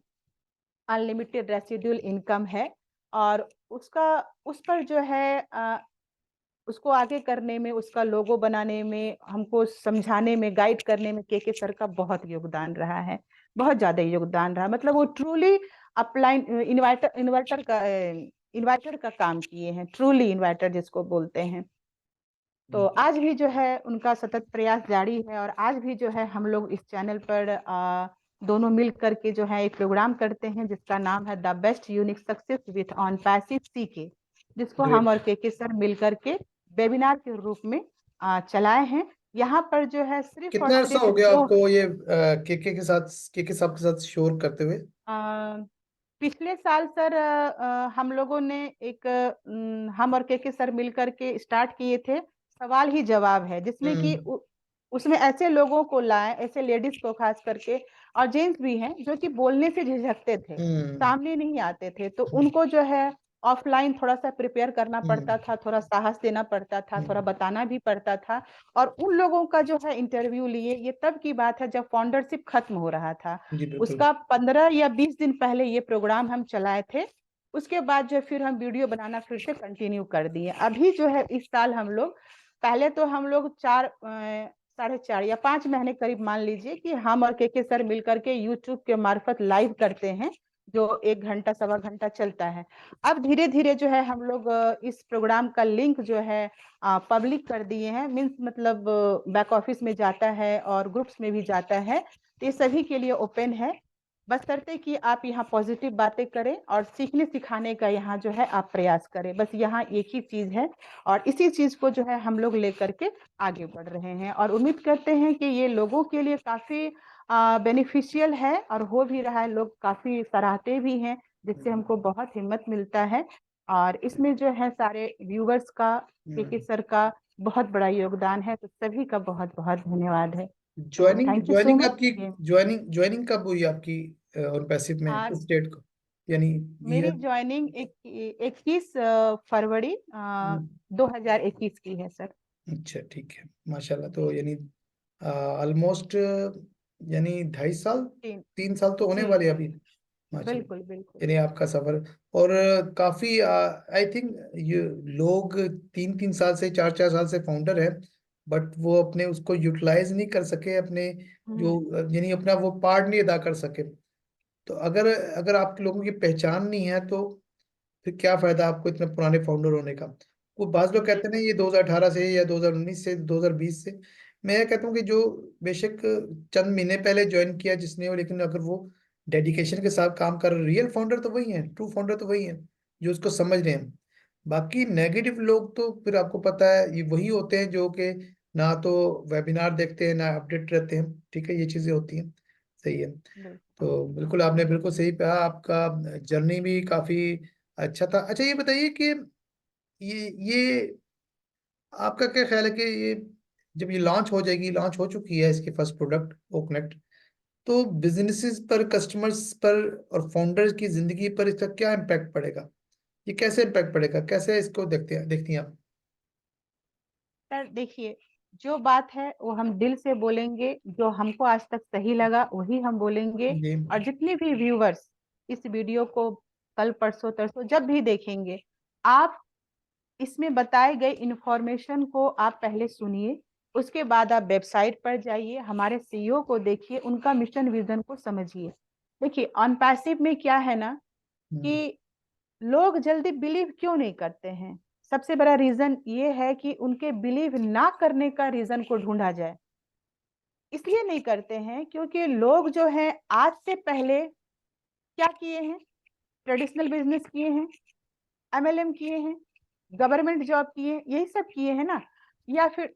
अनलिमिटेड रेसिडुअल इनकम है। और उसका उस पर जो है उसको आगे करने में, उसका लोगो बनाने में, हमको समझाने में, गाइड करने में के सर का बहुत योगदान रहा है, बहुत ज्यादा योगदान रहा। मतलब वो ट्रूली अपलाइन इन्वर्टर का काम किए हैं, ट्रूली इन्वर्टर जिसको बोलते हैं। तो आज भी जो है उनका सतत प्रयास जारी है, और आज भी जो है हम लोग इस चैनल पर दोनों मिल करके जो है एक प्रोग्राम करते हैं जिसका नाम है the best unique success with on passive सीके, जिसको हम और ग्रेट। के सर मिल करके वेबिनार के रूप में चलाए हैं। यहाँ पर जो है सिर्फ और कितना अर्सा सिर्फ हो गया दो आपको ये के साथ, के साहब के साथ शोर करते हुए? पिछले साल सर हम लोगों ने एक हम और के सर मिलकर के स्टार्ट किए थे सवाल ही जवाब है, जिसमें कि हम्म। उसमें ऐसे लोगों को लाए, ऐसे लेडीज को खास करके, और जेंट्स भी हैं जो कि बोलने से झिझकते थे, हम्म। सामने नहीं आते थे, तो उनको जो है ऑफलाइन थोड़ा सा प्रिपेयर करना पड़ता हम्म। था, थोड़ा साहस देना पड़ता था, थोड़ा हम्म। बताना भी पड़ता था। और उन लोगों का जो है इंटरव्यू लिए, ये तब की बात है जब फाउंडरशिप खत्म हो रहा था। जी बिल्कुल। उसका 15 या 20 दिन पहले ये प्रोग्राम हम चलाए थे। उसके बाद जो फिर हम वीडियो बनाना फिर से कंटिन्यू कर दिए। अभी जो है इस साल हम लोग, पहले तो हम लोग 4 साढ़े 4 या 5 महीने करीब मान लीजिए कि हम और के सर मिलकर के यूट्यूब के मार्फत लाइव करते हैं, जो 1 घंटा सवा घंटा चलता है। अब धीरे धीरे जो है हम लोग इस प्रोग्राम का लिंक जो है पब्लिक कर दिए हैं, मीन्स मतलब बैक ऑफिस में जाता है और ग्रुप्स में भी जाता है, तो ये सभी के लिए ओपन है। बशर्ते कि आप यहाँ पॉजिटिव बातें करें और सीखने सिखाने का यहाँ जो है आप प्रयास करें, बस यहाँ एक ही चीज है। और इसी चीज को जो है हम लोग लेकर के आगे बढ़ रहे हैं, और उम्मीद करते हैं कि ये लोगों के लिए काफी बेनिफिशियल है, और हो भी रहा है, लोग काफी सराहते भी हैं, जिससे हमको बहुत हिम्मत मिलता है। और इसमें जो है सारे व्यूवर्स का, के सर का बहुत बड़ा योगदान है, तो सभी का बहुत बहुत धन्यवाद है। तो joining thank you so joining much. आपकी, ज्वाइनिंग कब हुई आपकी और पैसिव में, आज किस डेट को, यानी मेरी ईयर? ज्वाइनिंग 21 फरवरी 2021 की है सर। अच्छा ठीक है, माशाल्लाह। तो यानी ऑलमोस्ट, यानी 2.5 साल, तीन 3 साल तो होने जी वाले हैं जी अभी, माशाल्लाह। बिल्कुल बिल्कुल। यानी आपका सफर, और काफी आई थिंक ये लोग 3-3 साल से 4-4 साल से फाउंडर है, बट वो अपने उसको यूटिलाइज नहीं कर सके, अपने जो हम्म यानी अपना वो पार्ट नहीं अदा कर सके। तो अगर अगर आप लोगों की पहचान नहीं है, तो फिर क्या फायदा आपको इतने पुराने फाउंडर होने का? वो बाज लोग कहते हैं ना, बिल्कुल ये 2018 से या 2019 से 2020 से। मैं ये कहता हूँ कि जो बेशक चंद महीने पहले ज्वाइन किया जिसने, और लेकिन अगर वो डेडिकेशन के साथ काम कर रहे, रियल फाउंडर तो वही है, ट्रू फाउंडर तो वही है जो उसको समझ रहे हैं। बाकी नेगेटिव लोग तो फिर आपको पता है ये वही होते हैं जो कि ना तो वेबिनार देखते हैं ना अपडेट रहते हैं। ठीक है, ये चीजें होती हैं। सही है। बिल्कुल। तो बिल्कुल आपने बिल्कुल सही कहा, आपका जर्नी भी काफी अच्छा था। अच्छा ये बताइए कि ये आपका क्या ख्याल है कि ये जब ये लॉन्च हो जाएगी, लॉन्च हो चुकी है इसकी फर्स्ट प्रोडक्ट ओ कनेक्ट, तो बिजनेसेस पर, कस्टमर्स पर और फाउंडर्स की जिंदगी पर इसका क्या इम्पैक्ट पड़ेगा? ये कैसे इम्पैक्ट पड़ेगा, कैसे इसको देखती हैं आप? सर देखिए, जो बात है वो हम दिल से बोलेंगे, जो हमको आज तक सही लगा वही हम बोलेंगे। जी। और जितने भी व्यूवर्स इस वीडियो को कल परसों तरसों जब भी देखेंगे, आप इसमें बताए गए इंफॉर्मेशन को आप पहले सुनिए, उसके बाद आप वेबसाइट पर जाइए, हमारे सीईओ को देखिए, उनका मिशन विजन को समझिए। देखिए ऑन पैसिव में क्या है ना, हम्म। कि लोग जल्दी बिलीव क्यों नहीं करते हैं। सबसे बड़ा रीजन ये है कि उनके बिलीव ना करने का रीजन को ढूंढा जाए। इसलिए नहीं करते हैं क्योंकि लोग जो हैं आज से पहले क्या किए हैं, ट्रेडिशनल बिजनेस किए हैं, एमएलएम किए हैं, गवर्नमेंट जॉब किए हैं, यही सब किए हैं ना, या फिर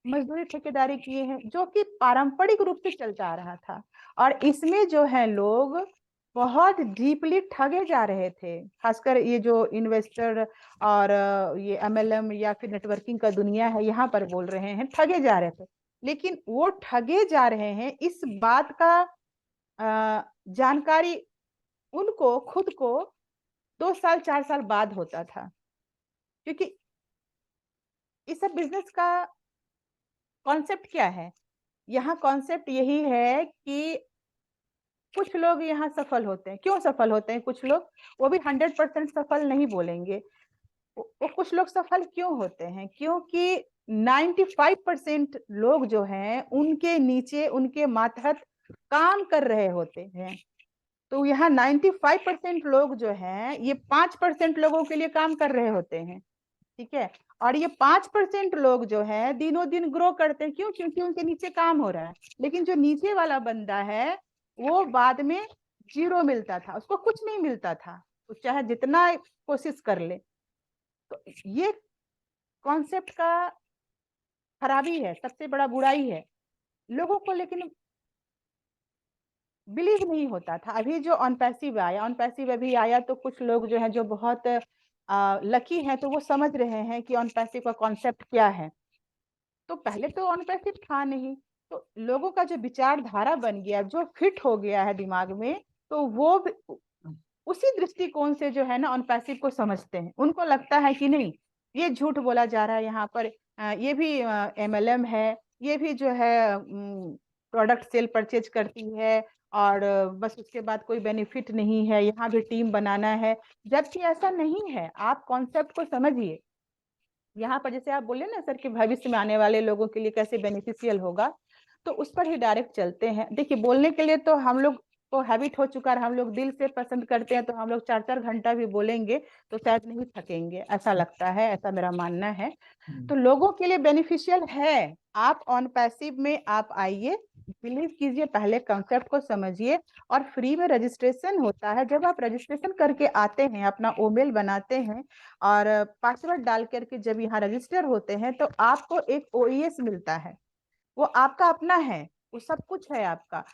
मजदूरी ठेकेदारी किए हैं, जो कि पारंपरिक रूप से चलता आ रहा था। और इसमें जो है लोग बहुत डीपली ठगे जा रहे थे, खासकर ये जो इन्वेस्टर और ये एमएलएम या फिर नेटवर्किंग का दुनिया है, यहाँ पर बोल रहे हैं ठगे जा रहे थे। लेकिन वो ठगे जा रहे हैं इस बात का जानकारी उनको खुद को 2 साल 4 साल बाद होता था, क्योंकि इस सब बिजनेस का कॉन्सेप्ट क्या है, यहाँ कॉन्सेप्ट यही है कि कुछ लोग यहाँ सफल होते हैं। क्यों सफल होते हैं कुछ लोग, वो भी 100% सफल नहीं बोलेंगे। वो कुछ लोग सफल क्यों होते हैं, क्योंकि 95% लोग जो हैं उनके नीचे उनके मातहत काम कर रहे होते हैं। तो यहाँ 95% लोग जो हैं ये 5% लोगों के लिए काम कर रहे होते हैं, ठीक है। और ये 5% लोग जो है दिनों दिन ग्रो करते हैं, क्यों, क्योंकि उनके नीचे काम हो रहा है। लेकिन जो नीचे वाला बंदा है वो बाद में जीरो मिलता था, उसको कुछ नहीं मिलता था, वो चाहे जितना कोशिश कर ले। तो ये कॉन्सेप्ट का खराबी है, सबसे बड़ा बुराई है। लोगों को लेकिन बिलीव नहीं होता था। अभी जो ऑन पैसिव आया, ऑन पैसिव अभी आया, तो कुछ लोग जो है जो बहुत लकी हैं तो वो समझ रहे हैं कि ऑन पैसिव का कॉन्सेप्ट क्या है। तो पहले तो ऑन पैसिव था नहीं, तो लोगों का जो विचारधारा बन गया, जो फिट हो गया है दिमाग में, तो वो उसी दृष्टिकोण से जो है ना ऑन पैसिव को समझते हैं। उनको लगता है कि नहीं, ये झूठ बोला जा रहा है यहाँ पर, ये भी एमएलएम है, ये भी जो है प्रोडक्ट सेल परचेज करती है, और बस उसके बाद कोई बेनिफिट नहीं है, यहाँ भी टीम बनाना है। जबकि ऐसा नहीं है, आप कॉन्सेप्ट को समझिए। यहाँ पर जैसे आप बोले ना सर कि भविष्य में आने वाले लोगों के लिए कैसे बेनिफिशियल होगा, तो उस पर ही डायरेक्ट चलते हैं। देखिए, बोलने के लिए तो हम लोग को हैबिट हो चुका है, हम लोग दिल से पसंद करते हैं, तो हम लोग 4-4 घंटा भी बोलेंगे तो शायद नहीं थकेंगे, ऐसा लगता है, ऐसा मेरा मानना है। तो लोगों के लिए बेनिफिशियल है। आप ऑन पैसिव में आप आइए, बिलीव कीजिए, पहले कंसेप्ट को समझिए, और फ्री में रजिस्ट्रेशन होता है। जब आप रजिस्ट्रेशन करके आते हैं, अपना ईमेल बनाते हैं और पासवर्ड डाल करके जब यहाँ रजिस्टर होते हैं, तो आपको एक ओईएस मिलता है, वो आपका अपना है, वो सब कुछ है आपका।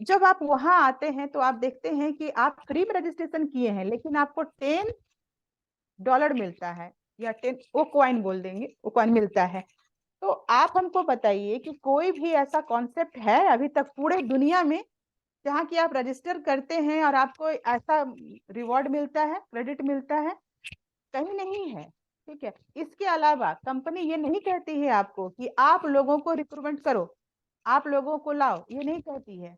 जब आप वहां आते हैं तो आप देखते हैं कि आप फ्री में रजिस्ट्रेशन किए हैं, लेकिन आपको $10 मिलता है, या 10 वो कॉइन बोल देंगे, वो कॉइन मिलता है। तो आप हमको बताइए कि कोई भी ऐसा कॉन्सेप्ट है अभी तक पूरे दुनिया में जहाँ की आप रजिस्टर करते हैं और आपको ऐसा रिवॉर्ड मिलता है, क्रेडिट मिलता है? कहीं नहीं है, ठीक है। इसके अलावा कंपनी ये नहीं कहती है आपको कि आप लोगों को रिक्रूटमेंट करो, आप लोगों को लाओ, ये नहीं कहती है।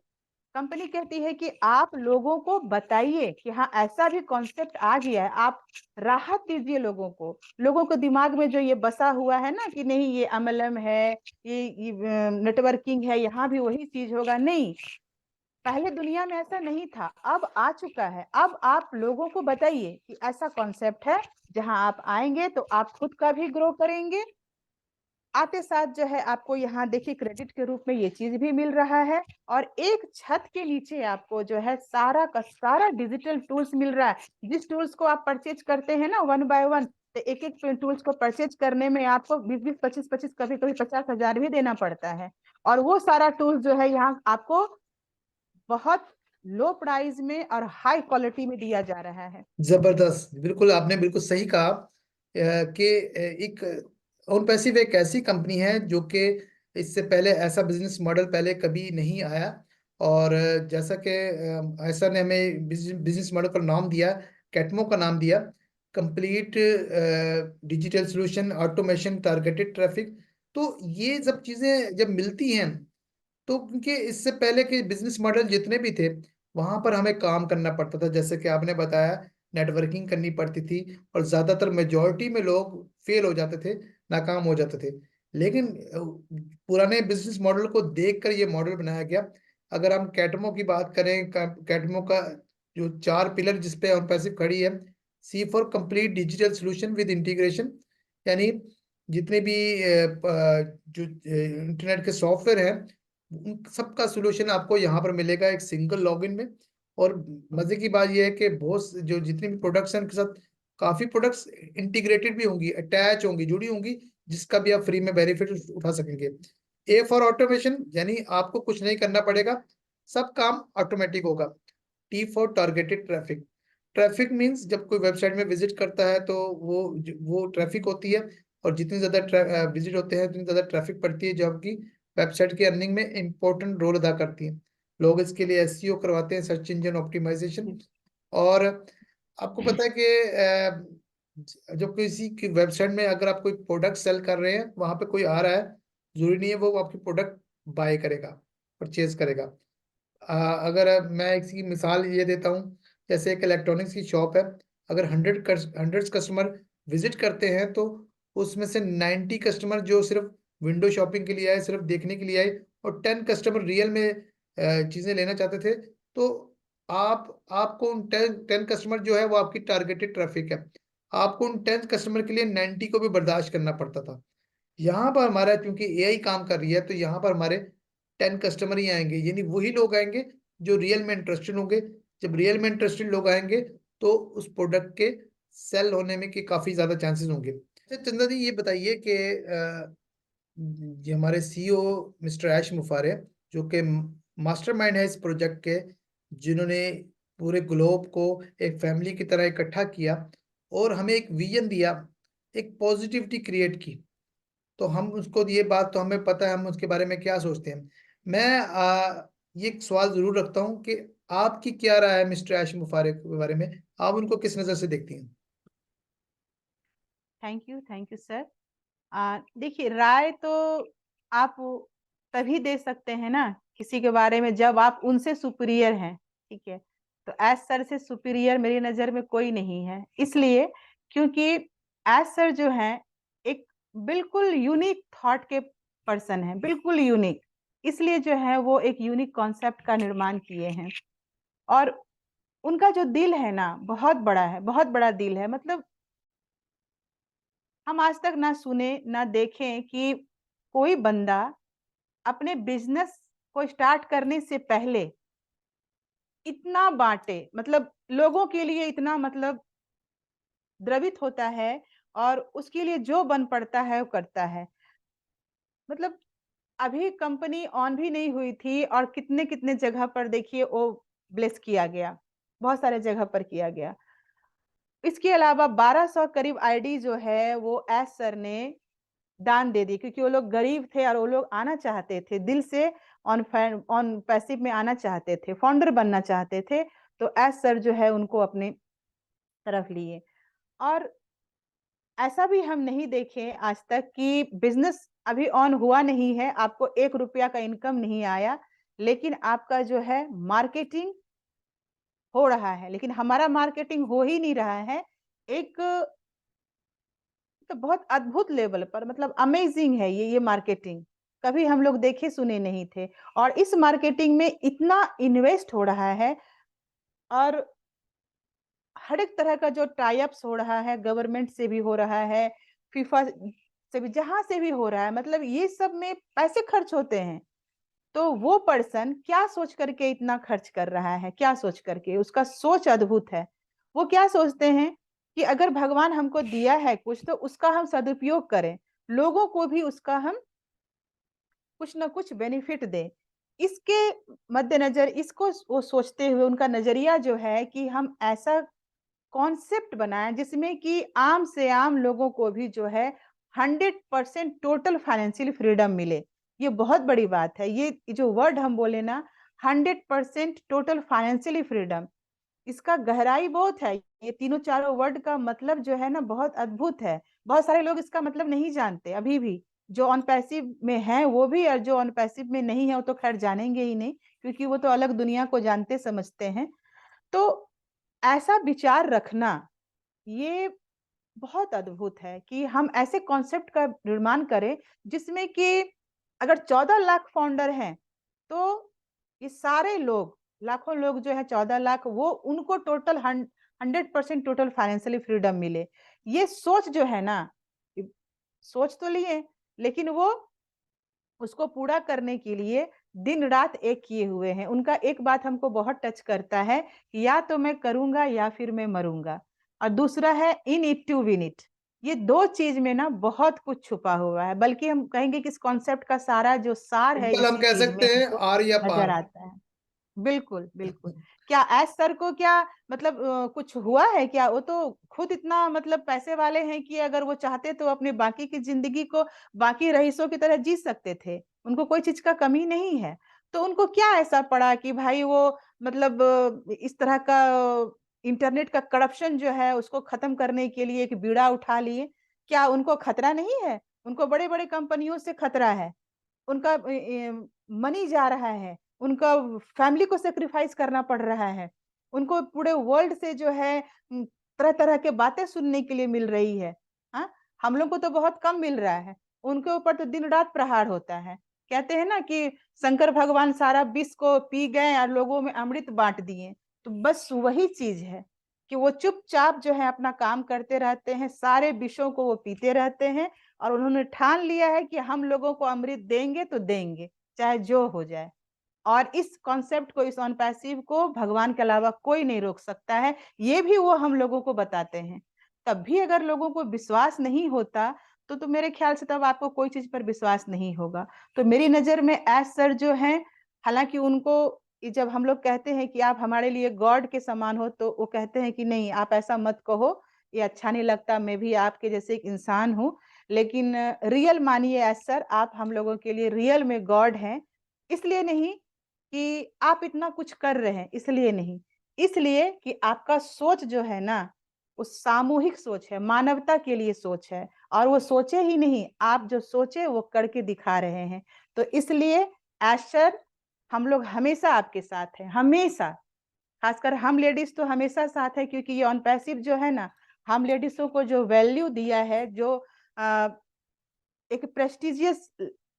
कंपनी कहती है कि आप लोगों को बताइए कि हाँ ऐसा भी कॉन्सेप्ट आ गया है, आप राहत दीजिए लोगों को। लोगों को दिमाग में जो ये बसा हुआ है ना कि नहीं ये एमएलएम है, ये नेटवर्किंग है, यहाँ भी वही चीज होगा, नहीं, पहले दुनिया में ऐसा नहीं था, अब आ चुका है। अब आप लोगों को बताइए कि ऐसा कॉन्सेप्ट है, जहां आप आएंगे तो आप खुद का भी ग्रो करेंगे, आते साथ जो है आपको यहाँ देखिए क्रेडिट के रूप में ये चीज भी मिल रहा है, और एक छत के नीचे आपको जो है सारा का सारा डिजिटल टूल्स मिल रहा है। जिस टूल्स को आप परचेज करते हैं ना 1 बाय 1, तो एक एक टूल्स को परचेज करने में आपको 20-20, 25-25, कभी कभी 50,000 भी देना पड़ता है। और वो सारा टूल्स जो है यहाँ आपको बहुत लो प्राइस में और हाई क्वालिटी में दिया जा रहा है। जबरदस्त, बिल्कुल आपने बिल्कुल सही कहा कि एक ओन पैसिव एक ऐसी कंपनी है जो कि इससे पहले ऐसा बिजनेस मॉडल पहले कभी नहीं आया। और जैसा कि ऐसा ने हमें बिजनेस मॉडल का नाम दिया, कैटमो का नाम दिया, complete digital solution automation targeted traffic. तो ये सब चीजें जब मिलती हैं, तो क्योंकि इससे पहले के बिजनेस मॉडल जितने भी थे वहां पर हमें काम करना पड़ता था, जैसे कि आपने बताया, नेटवर्किंग करनी पड़ती थी, और ज्यादातर मेजोरिटी में लोग फेल हो जाते थे, नाकाम हो जाते थे। लेकिन पुराने बिजनेस मॉडल को देखकर ये मॉडल बनाया गया। अगर हम कैटमो की बात करें, कैटमो का जो 4 पिलर जिसपे हम पैसिव खड़ी है: see for complete digital solution with integration, यानी जितने भी जो इंटरनेट के सॉफ्टवेयर हैं उन सबका सोल्यूशन आपको यहाँ पर मिलेगा एक सिंगल लॉगिन में। और मजे की बात यह है कि बहुत जो जितने भी प्रोडक्ट्स हैं उनके साथ काफी प्रोडक्ट्स इंटीग्रेटेड भी होंगी, अटैच होंगी, जुड़ी होंगी, जिसका भी आप फ्री में बेनिफिट उठा सकेंगे। ए फॉर ऑटोमेशन, यानी आपको कुछ नहीं करना पड़ेगा, सब काम ऑटोमेटिक होगा। T for targeted traffic. Traffic means जब कोई वेबसाइट में विजिट करता है तो वो ट्रैफिक होती है, और जितनी ज्यादा विजिट होते हैं उतनी ज्यादा ट्रैफिक पड़ती है, जो आपकी वेबसाइट की अर्निंग में इंपॉर्टेंट रोल अदा करती है। लोग इसके लिए एसईओ करवाते हैं, सर्च इंजन ऑप्टिमाइजेशन। और आपको पता है कि जब किसी की वेबसाइट में अगर आप कोई प्रोडक्ट सेल कर रहे हैं, वहां पे कोई आ रहा है, जरूरी नहीं है वो आपकी प्रोडक्ट बाय करेगा, परचेज करेगा। अगर मैं इसकी मिसाल ये देता हूँ, जैसे एक इलेक्ट्रॉनिक्स की शॉप है, अगर हंड्रेड्स कस्टमर विजिट करते हैं तो उसमें से 90 कस्टमर जो सिर्फ विंडो शॉपिंग के लिए आए, सिर्फ देखने के लिए आए, और 10 कस्टमर रियल में चीजें लेना चाहते थे, तो आपको उन 10 कस्टमर जो है वो आपकी टारगेटेड ट्रैफिक है। आपको उन 10 कस्टमर के लिए 90 को भी बर्दाश्त करना पड़ता था। यहाँ पर हमारा क्योंकि एआई काम कर रही है, तो यहाँ पर हमारे 10 कस्टमर ही आएंगे, यानी वही लोग आएंगे जो रियल में इंटरेस्टेड होंगे। जब रियल में इंटरेस्टेड लोग आएंगे तो उस प्रोडक्ट के सेल होने में के काफी ज्यादा चांसेस होंगे। अच्छा चंदा जी, ये बताइए कि ये हमारे सीईओ मिस्टर ऐश मुफारे, जो कि मास्टरमाइंड है इस प्रोजेक्ट के, जिन्होंने पूरे ग्लोब को एक फैमिली की तरह इकट्ठा किया और हमें एक विजन दिया, एक पॉजिटिविटी क्रिएट की, तो हम उसको, ये बात तो हमें पता है हम उसके बारे में क्या सोचते हैं। मैं ये एक सवाल जरूर रखता हूँ कि आपकी क्या राय है मिस्टर ऐश मुफारे के बारे में, आप उनको किस नजर से देखती हैं? Thank you sir. देखिए, राय तो आप तभी दे सकते हैं ना किसी के बारे में जब आप उनसे सुपीरियर हैं, ठीक है। तो एज सर से सुपीरियर मेरी नजर में कोई नहीं है, इसलिए क्योंकि एज सर जो है एक बिल्कुल यूनिक थॉट के पर्सन है, बिल्कुल यूनिक। इसलिए जो है वो एक यूनिक कॉन्सेप्ट का निर्माण किए हैं। और उनका जो दिल है ना, बहुत बड़ा है, बहुत बड़ा दिल है। मतलब हम आज तक ना सुने ना देखें कि कोई बंदा अपने बिजनेस को स्टार्ट करने से पहले इतना बांटे, मतलब लोगों के लिए इतना मतलब द्रवित होता है, और उसके लिए जो बन पड़ता है वो करता है। मतलब अभी कंपनी ऑन भी नहीं हुई थी और कितने कितने जगह पर देखिए वो ब्लेस किया गया, बहुत सारे जगह पर किया गया। इसके अलावा 1200 करीब आईडी जो है वो एस सर ने दान दे दी, क्योंकि वो लोग गरीब थे और वो लोग आना चाहते थे दिल से, ऑन ऑन पैसिव में आना चाहते थे, फाउंडर बनना चाहते थे। तो एस सर जो है उनको अपने तरफ लिए। और ऐसा भी हम नहीं देखे आज तक कि बिजनेस अभी ऑन हुआ नहीं है, आपको 1 रुपया का इनकम नहीं आया, लेकिन आपका जो है मार्केटिंग हो रहा है। लेकिन हमारा मार्केटिंग हो ही नहीं रहा है एक तो बहुत अद्भुत लेवल पर, मतलब अमेजिंग है ये मार्केटिंग, कभी हम लोग देखे सुने नहीं थे। और इस मार्केटिंग में इतना इन्वेस्ट हो रहा है, और हर एक तरह का जो टाई अप्स हो रहा है, गवर्नमेंट से भी हो रहा है, फीफा से भी, जहां से भी हो रहा है, मतलब ये सब में पैसे खर्च होते हैं। तो वो पर्सन क्या सोच करके इतना खर्च कर रहा है, क्या सोच करके, उसका सोच अद्भुत है। वो क्या सोचते हैं कि अगर भगवान हमको दिया है कुछ तो उसका हम सदुपयोग करें, लोगों को भी उसका हम कुछ ना कुछ बेनिफिट दें। इसके मद्देनजर इसको वो सोचते हुए उनका नजरिया जो है कि हम ऐसा कॉन्सेप्ट बनाएं जिसमें कि आम से आम लोगों को भी जो है 100% टोटल फाइनेंशियल फ्रीडम मिले। ये बहुत बड़ी बात है, ये जो वर्ड हम बोले ना, 100% टोटल फाइनेंशियली फ्रीडम, इसका गहराई बहुत है। ये तीनों चारों वर्ड का मतलब जो है ना बहुत अद्भुत है। बहुत सारे लोग इसका मतलब नहीं जानते अभी भी, जो ऑन पैसिव में है वो भी, और जो ऑन पैसिव में नहीं है वो तो खैर जानेंगे ही नहीं, क्योंकि वो तो अलग दुनिया को जानते समझते हैं। तो ऐसा विचार रखना ये बहुत अद्भुत है कि हम ऐसे कॉन्सेप्ट का निर्माण करें जिसमें कि अगर 14 लाख फाउंडर हैं तो ये सारे लोग, लाखों लोग जो है, 14 लाख, वो उनको टोटल 100% टोटल फाइनेंशियली फ्रीडम मिले। ये सोच जो है ना सोच तो लिए, लेकिन वो उसको पूरा करने के लिए दिन रात एक किए हुए हैं। उनका एक बात हमको बहुत टच करता है कि या तो मैं करूंगा या फिर मैं मरूंगा, और दूसरा है in it to win it. ये दो चीज में ना बहुत कुछ छुपा हुआ है, बल्कि हम कहेंगे कि इस कॉन्सेप्ट का सारा जो सार है सिंपल हम इसी कह चीज में सकते हैं, हमको आर या नजर पार। आता है। बिल्कुल बिल्कुल। क्या एस सर को क्या मतलब कुछ हुआ है क्या? वो तो खुद इतना मतलब पैसे वाले हैं कि अगर वो चाहते तो अपने बाकी की जिंदगी को बाकी रईसों की तरह जी सकते थे। उनको कोई चीज का कमी नहीं है। तो उनको क्या ऐसा पड़ा कि भाई वो मतलब इस तरह का इंटरनेट का करप्शन जो है उसको खत्म करने के लिए एक बीड़ा उठा लिए? क्या उनको खतरा नहीं है? उनको बड़े बड़े कंपनियों से खतरा है। उनका मनी जा रहा है, उनका फैमिली को सेक्रीफाइस करना पड़ रहा है, उनको पूरे वर्ल्ड से जो है तरह तरह के बातें सुनने के लिए मिल रही है। हाँ, हम लोग को तो बहुत कम मिल रहा है, उनके ऊपर तो दिन रात प्रहार होता है। कहते हैं ना कि शंकर भगवान सारा विष को पी गए और लोगों में अमृत बांट दिए। तो बस वही चीज है कि वो चुपचाप जो है अपना काम करते रहते हैं, सारे विषयों को वो पीते रहते हैं, और उन्होंने ठान लिया है कि हम लोगों को अमृत देंगे तो देंगे, चाहे जो हो जाए। और इस कॉन्सेप्ट को, इस ऑन पैसिव को भगवान के अलावा कोई नहीं रोक सकता है, ये भी वो हम लोगों को बताते हैं। तब भी अगर लोगों को विश्वास नहीं होता तो मेरे ख्याल से तब आपको कोई चीज पर विश्वास नहीं होगा। तो मेरी नजर में एज सर जो है, हालांकि उनको जब हम लोग कहते हैं कि आप हमारे लिए गॉड के समान हो, तो वो कहते हैं कि नहीं आप ऐसा मत कहो, ये अच्छा नहीं लगता, मैं भी आपके जैसे एक इंसान हूँ। लेकिन रियल मानिए एज सर, आप हम लोगों के लिए रियल में गॉड हैं। इसलिए नहीं कि आप इतना कुछ कर रहे हैं, इसलिए नहीं, इसलिए कि आपका सोच जो है ना, वो सामूहिक सोच है, मानवता के लिए सोच है। और वो सोचे ही नहीं, आप जो सोचे वो करके दिखा रहे हैं। तो इसलिए एशर, हम लोग हमेशा आपके साथ हैं, हमेशा। खासकर हम लेडीज तो हमेशा साथ है, क्योंकि ये ऑन पैसिव जो है ना, हम लेडीजों को जो वैल्यू दिया है, जो एक प्रेस्टिजियस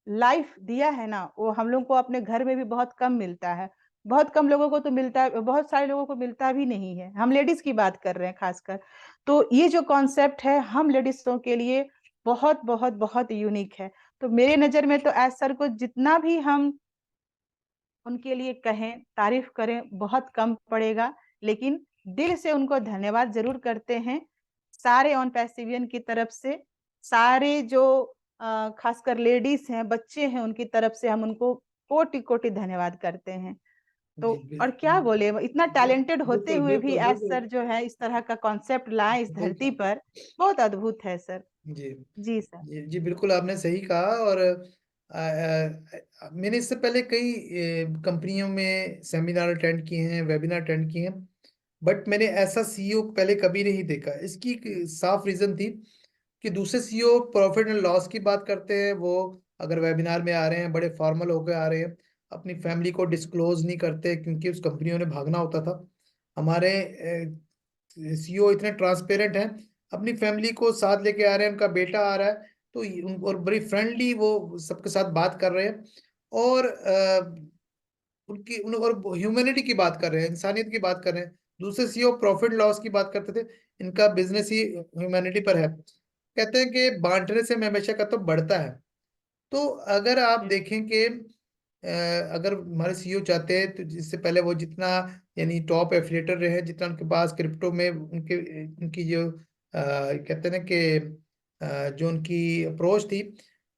लाइफ दिया है ना, वो हम लोग को अपने घर में भी बहुत कम मिलता है। बहुत कम लोगों को तो मिलता है, बहुत सारे लोगों को मिलता भी नहीं है। हम लेडीज की बात कर रहे हैं खासकर। तो ये जो कॉन्सेप्ट है हम लेडीजों के लिए बहुत बहुत बहुत यूनिक है। तो मेरे नजर में तो एज सर को जितना भी हम उनके लिए कहें, तारीफ करें, बहुत कम पड़ेगा। लेकिन दिल से उनको धन्यवाद जरूर करते हैं, सारे ऑन पैसिवियन की तरफ से। सारे जो खासकर लेडीज हैं, बच्चे हैं, उनकी तरफ से हम उनको कोटि कोटि धन्यवाद करते हैं। तो जी और क्या बोले, इतना टैलेंटेड होते बिल्कुल हुए भी बिल्कुल एज बिल्कुल। सर जो है इस तरह का कॉन्सेप्ट लाए इस सही धरती कहा। पर, बहुत अद्भुत है सर। जी जी सर। जी जी, बिल्कुल आपने सही कहा। और मैंने इससे पहले कई कंपनियों में सेमिनार अटेंड किए हैं, वेबिनार अटेंड किए हैं, बट मैंने ऐसा सीईओ पहले कभी नहीं देखा। इसकी एक साफ रीजन थी कि दूसरे सीईओ प्रॉफिट एंड लॉस की बात करते हैं, वो अगर वेबिनार में आ रहे हैं बड़े फॉर्मल होकर आ रहे हैं, अपनी फैमिली को डिस्क्लोज नहीं करते क्योंकि उस कंपनियों ने भागना होता था। हमारे सीईओ इतने ट्रांसपेरेंट हैं, अपनी फैमिली को साथ लेके आ रहे हैं, उनका बेटा आ रहा है, तो और बड़ी फ्रेंडली वो सबके साथ बात कर रहे हैं। और और ह्यूमैनिटी की बात कर रहे हैं, इंसानियत की बात कर रहे हैं। दूसरे सीईओ प्रॉफिट लॉस की बात करते थे, इनका बिजनेस ही ह्यूमैनिटी पर है। कहते हैं कि बांटने से हमेशा का तो बढ़ता है। तो अगर आप देखें कि अगर हमारे सीईओ चाहते हैं तो इससे पहले वो जितना यानी टॉप एफिलिएटर रहे हैं, जितना उनके पास क्रिप्टो में उनके उनकी जो कहते हैं ना कि जो उनकी अप्रोच थी,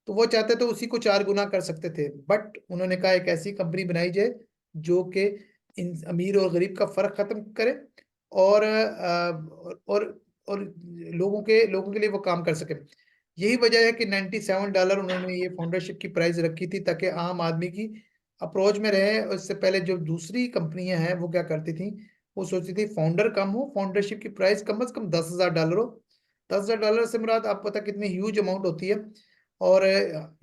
तो वो चाहते तो उसी को 4 गुना कर सकते थे। बट उन्होंने कहा एक ऐसी कंपनी बनाई जाए जो कि इन अमीर और गरीब का फर्क खत्म करे, और और लोगों के लिए वो काम कर सके। यही वजह है कि $97 उन्होंने ये फाउंडरशिप की प्राइस रखी थी, ताकि आम आदमी की अप्रोच में रहे। और इससे पहले जो दूसरी कंपनियां हैं वो क्या करती थी, वो सोचती थी फाउंडर कम हो, फाउंडरशिप की प्राइस कम से कम $10,000 हो। $10,000 से मुराद आप पता कितनी ह्यूज अमाउंट होती है। और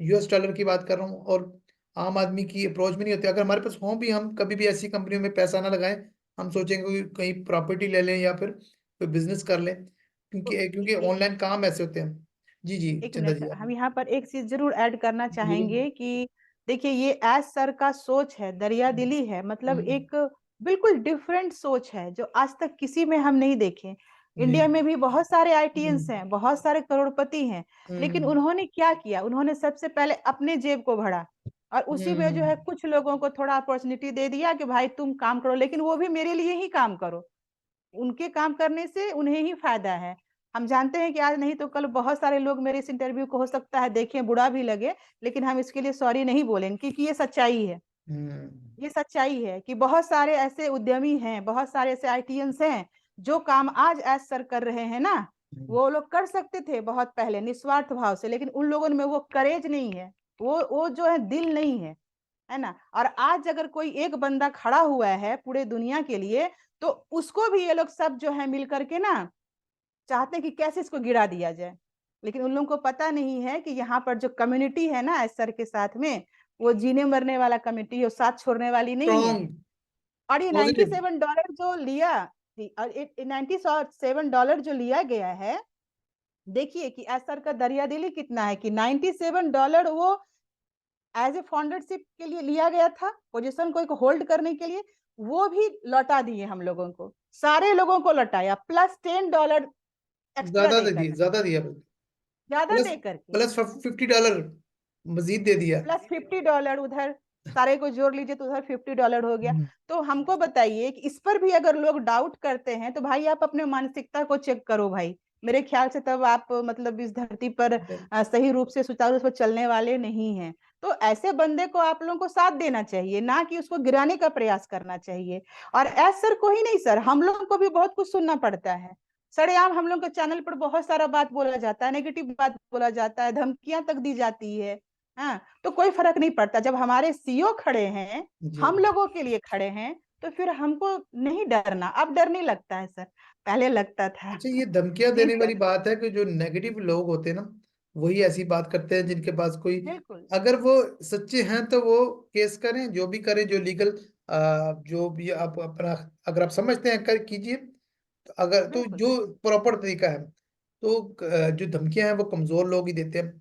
US डॉलर की बात कर रहा हूँ। और आम आदमी की अप्रोच में नहीं होती। अगर हमारे पास हो भी, हम कभी भी ऐसी कंपनियों में पैसा ना लगाएं। हम सोचेंगे कोई कहीं प्रॉपर्टी ले लें या फिर कोई बिजनेस कर लें, तो क्योंकि क्योंकि एक ऑनलाइन काम ऐसे होते हैं। जी जी, एक चंदा मिनट जी सर, आप हम यहाँ पर एक चीज जरूर ऐड करना बोलिए। चाहेंगे कि देखिए ये एज सर का सोच है, दरिया दिली है, मतलब हम्म, एक बिल्कुल डिफरेंट सोच है जो आज तक किसी में हम नहीं देखे। जी। इंडिया में भी बहुत सारे आईटीएंस हम्म। हैं, बहुत सारे करोड़पति हैं, लेकिन हम्म। उन्होंने क्या किया, उन्होंने सबसे पहले अपने जेब को भरा और उसी में जो है हम्म। कुछ लोगों को थोड़ा अपॉर्चुनिटी दे दिया कि भाई तुम काम करो, लेकिन वो भी मेरे लिए ही काम करो, उनके काम करने से उन्हें ही फायदा है। हम जानते हैं कि आज नहीं तो कल बहुत सारे लोग मेरे इस इंटरव्यू को हो सकता है देखें, बुरा भी लगे, लेकिन हम इसके लिए सॉरी नहीं बोलेंगे, क्योंकि ये सच्चाई है। हम्म। ये सच्चाई है कि बहुत सारे ऐसे उद्यमी हैं, बहुत सारे ऐसे आईटीएंस हैं जो काम आज एज सर कर रहे हैं ना, वो लोग कर सकते थे बहुत पहले निस्वार्थ भाव से, लेकिन उन लोगों में वो करेज नहीं है, वो जो है दिल नहीं है ना। और आज अगर कोई एक बंदा खड़ा हुआ है पूरे दुनिया के लिए, तो उसको भी ये लोग सब जो है मिल करके ना चाहते हैं कि कैसे इसको गिरा दिया जाए, लेकिन उन लोगों को पता नहीं है कि यहाँ पर जो कम्युनिटी है ना एस सर के साथ में, वो जीने मरने वाला कम्युनिटी है, साथ छोड़ने वाली नहीं है। स्ट्रॉन्ग। और ये पॉजिटिव। $97 जो लिया, और $97 जो लिया गया है, देखिए कि एस सर का दरियादिली कितना है कि $97 वो एज ए फाउंडरशिप के लिए लिया गया था, पोजीशन को एक होल्ड करने के लिए, वो भी लौटा दिए हम लोगों को, सारे लोगों को लौटाया, प्लस $10 एक्स्ट्रा ज्यादा दे दे दिए, करके, ज्यादा दिया। ज्यादा प्लस दे करके, प्लस $50 मजीद दे दिया। प्लस $50 उधर, सारे को जोड़ लीजिए तो उधर $50 हो गया। हम्म। तो हमको बताइए कि इस पर भी अगर लोग डाउट करते हैं तो भाई आप अपने मानसिकता को चेक करो भाई, मेरे ख्याल से तब आप मतलब इस धरती पर सही रूप से सुचारू रूप से चलने वाले नहीं हैं। तो ऐसे बंदे को आप लोगों को साथ देना चाहिए, ना कि उसको गिराने का प्रयास करना चाहिए। और एस सर को ही नहीं सर, हम लोगों को भी बहुत कुछ सुनना पड़ता है। सरेआम हम लोग के चैनल पर बहुत सारा बात बोला जाता है, नेगेटिव बात बोला जाता है, धमकियां तक दी जाती है। हाँ, तो कोई फर्क नहीं पड़ता, जब हमारे सीईओ खड़े हैं, जी। हम लोगों के लिए खड़े हैं, तो फिर हमको नहीं डरना। अब डर नहीं लगता है सर, पहले लगता था। अच्छा, ये धमकियां जी देने वाली सर। बात है कि जो नेगेटिव लोग होते हैं ना, वही ऐसी बात करते हैं जिनके पास कोई, बिल्कुल अगर वो सच्चे हैं तो वो केस करें, जो भी करें, जो लीगल जो भी आप अपना, अगर आप समझते हैं कर कीजिए। तो अगर तो बिल्कुल जो बिल्कुल प्रॉपर तरीका है, तो जो धमकियां हैं वो कमजोर लोग ही देते हैं।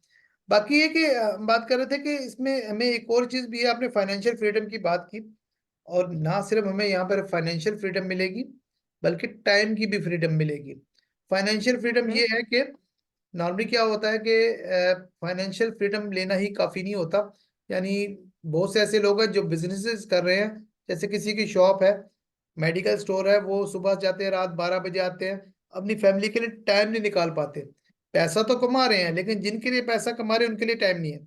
बाकी ये कि हम बात कर रहे थे कि इसमें हमें एक और चीज भी है, आपने फाइनेंशियल फ्रीडम की बात की, और ना सिर्फ हमें यहाँ पर फाइनेंशियल फ्रीडम मिलेगी, बल्कि टाइम की भी फ्रीडम मिलेगी। फाइनेंशियल फ्रीडम ये बिल्कुल है कि नॉर्मली क्या होता है कि फाइनेंशियल फ्रीडम लेना ही काफी नहीं होता। यानी बहुत से ऐसे लोग हैं जो बिजनेसेस कर रहे हैं, जैसे किसी की शॉप है, मेडिकल स्टोर है, वो सुबह जाते हैं, रात 12 बजे आते हैं, अपनी फैमिली के लिए टाइम नहीं निकाल पाते। पैसा तो कमा रहे हैं, लेकिन जिनके लिए पैसा कमा रहे हैं उनके लिए टाइम नहीं है।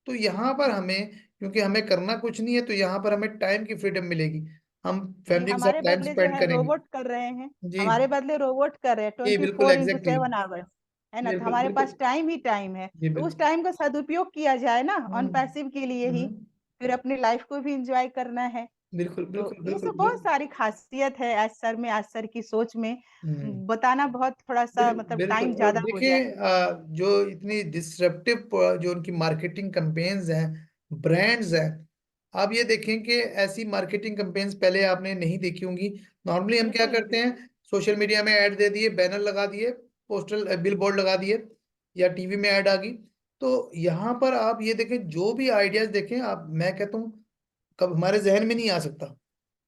तो यहाँ पर हमें, क्योंकि हमें करना कुछ नहीं है, तो यहाँ पर हमें टाइम की फ्रीडम मिलेगी। हम जी, फैमिली के साथ हमारे टाइम बदले जो स्पेंड है करेंगे। रोबोट कर रहे हैं, जी। हमारे बदले रोबोट कर रहे हैं जी ट्वेंटी बिल्कुल, four into exactly. Seven hours है ना, तो बिल्कुल हमारे पास बिल्कुल। टाइम ही टाइम है, जी तो उस बिल्कुल। टाइम का सदुपयोग किया जाए ना ऑन हम्म। पैसिव के लिए ही, हम्म। फिर अपनी लाइफ को भी इंजॉय करना है। बिल्कुल तो बिल्कुल ये बिल्कुल सब बहुत बिल्कुल। सारी खासियत है आज सर में, आज सर की सोच में, हम्म। बताना बहुत थोड़ा सा मतलब बिल्कुल। टाइम और ज्यादा हो देखिए, जाएगा। जो इतनी डिसरप्टिव जो उनकी मार्केटिंग कैंपेन्स हैं, ब्रांड्स हैं, आप ये देखें कि ऐसी मार्केटिंग कैंपेन्स पहले आपने नहीं देखी होंगी। नॉर्मली हम क्या बिल्कुल नहीं करते देखी। हैं, सोशल मीडिया में ऐड दे दिए, बैनर लगा दिए, पोस्टल बिल बोर्ड लगा दिए, या टीवी में ऐड आ गई। तो यहाँ पर आप ये देखें, जो भी आइडियाज देखें आप, मैं कहता हूँ कब हमारे जहन में नहीं आ सकता।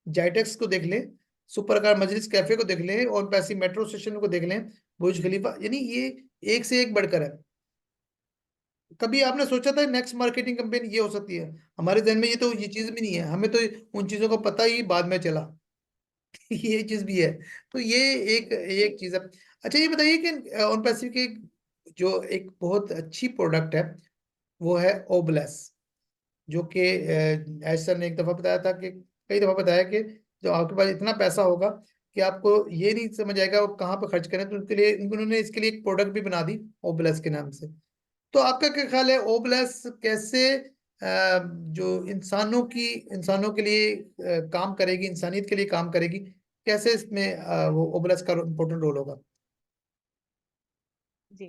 जाइटेक्स को देख लें, सुपर कार मजलिस कैफे को देख लें, और पैसी मेट्रो स्टेशन को देख लें, बुर्ज खलीफा, यानी ये एक से एक बढ़कर है। कभी आपने सोचा था नेक्स्ट मार्केटिंग कैंपेन ये हो सकती है? हमारे जहन में ये तो, ये चीज भी नहीं है, हमें तो उन चीजों का पता ही बाद में चला। ये चीज भी है। तो ये एक एक चीज है। अच्छा, ये बताइए कि ऑन पैसिव की जो एक बहुत अच्छी प्रोडक्ट है, वो है ओबलेस, जो कि ऐसा ने एक दफा बताया था कि, कई दफा बताया कि जो आपके पास इतना पैसा होगा कि आपको ये नहीं समझ आएगा वो कहाँ पे खर्च करें, तो उनके लिए उन्होंने इसके लिए एक प्रोडक्ट भी बना दी ओबलेस के नाम से। तो आपका क्या ख्याल है, ओबलेस कैसे जो इंसानों के लिए काम करेगी, इंसानियत के लिए काम करेगी, कैसे इसमें वो ओबलेस का इम्पोर्टेंट रोल होगा? जी,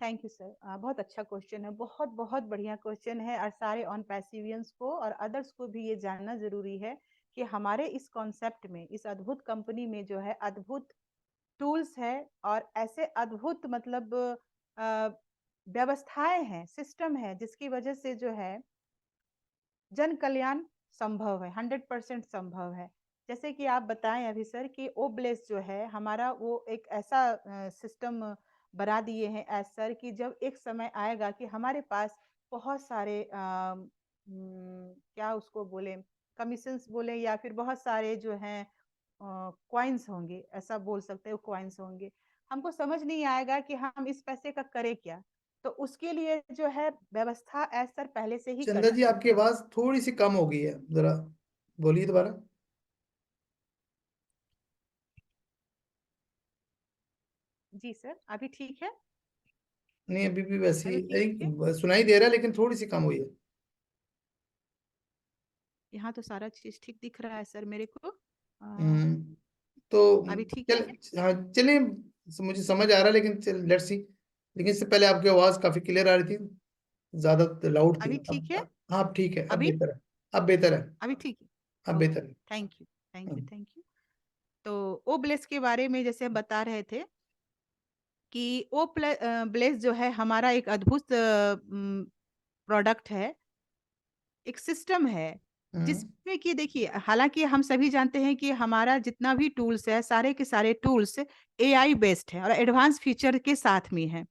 थैंक यू सर, बहुत अच्छा क्वेश्चन है, बहुत बहुत बढ़िया क्वेश्चन है, और सारे ऑन पैसिवियंस को और अदर्स को भी ये जानना जरूरी है कि हमारे इस कॉन्सेप्ट में, इस अद्भुत कंपनी में जो है अद्भुत टूल्स है, और ऐसे अद्भुत मतलब अ, व्यवस्थाएं हैं, सिस्टम है, जिसकी वजह से जो है जन कल्याण संभव है, 100% संभव है। जैसे कि आप बताएं अभी सर कि ओब्लेस जो है हमारा वो एक ऐसा सिस्टम बना दिए हैं एज सर कि जब एक समय आएगा कि हमारे पास बहुत सारे क्या उसको बोले, कमीशंस बोले या फिर बहुत सारे जो हैं कॉइन्स होंगे, ऐसा बोल सकते हो, कॉइन्स होंगे। हमको समझ नहीं आएगा कि हम इस पैसे का करें क्या। तो उसके लिए जो है व्यवस्था एज सर पहले से ही कर चंदा जी, चुके आपकी हैं। आवाज थोड़ी सी कम हो गई है, जरा बोलिए दोबारा। जी सर, अभी ठीक है? नहीं, अभी भी वैसी अभी ठीक है? सुनाई दे रहा है, लेकिन थोड़ी सी कम हुई है। यहाँ तो सारा चीज ठीक दिख रहा है सर मेरे को। हम्म, तो अभी ठीक चल, है? हाँ चलिए, मुझे समझ आ रहा है, लेकिन लेट्स सी। लेकिन इससे पहले आपकी आवाज काफी क्लियर आ रही थी, ज्यादा लाउड थी। अभी ठीक है? हाँ, अब ठीक है, अब अभी बेहतर है। अब बेहतर है। अभी ठीक अब है। ओके, बेहतर है। Thank you, thank you, hmm, thank you. तो ओ ब्लेस के बारे में जैसे हम बता रहे थे कि ओ ब्लेस जो है हमारा एक अद्भुत प्रोडक्ट है, एक सिस्टम है हम्म, जिसमें कि देखिए, हालांकि हम सभी जानते हैं कि हमारा जितना भी टूल्स है सारे के सारे टूल्स एआई बेस्ड है और एडवांस फीचर के साथ में है।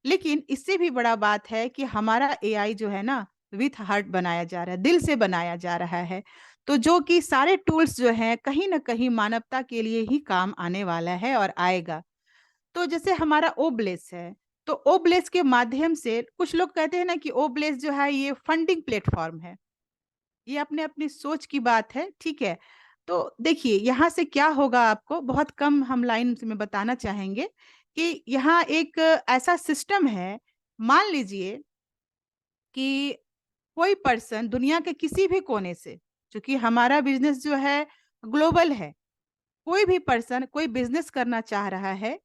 लेकिन इससे भी बड़ा बात है कि हमारा एआई जो है ना, विथ हार्ट बनाया जा रहा है, दिल से बनाया जा रहा है। तो जो कि सारे टूल्स जो हैं कहीं ना कहीं मानवता के लिए ही काम आने वाला है और आएगा। तो जैसे हमारा ओब्लेस है, तो ओब्लेस के माध्यम से कुछ लोग कहते हैं ना कि ओब्लेस जो है ये फंडिंग प्लेटफॉर्म है। ये अपने अपनी सोच की बात है, ठीक है। तो देखिए यहाँ से क्या होगा, आपको बहुत कम हम लाइन में बताना चाहेंगे कि यहाँ एक ऐसा सिस्टम है। मान लीजिए कि कोई पर्सन दुनिया के किसी भी कोने से, क्योंकि हमारा बिजनेस जो है ग्लोबल है, कोई भी पर्सन कोई बिजनेस करना चाह रहा है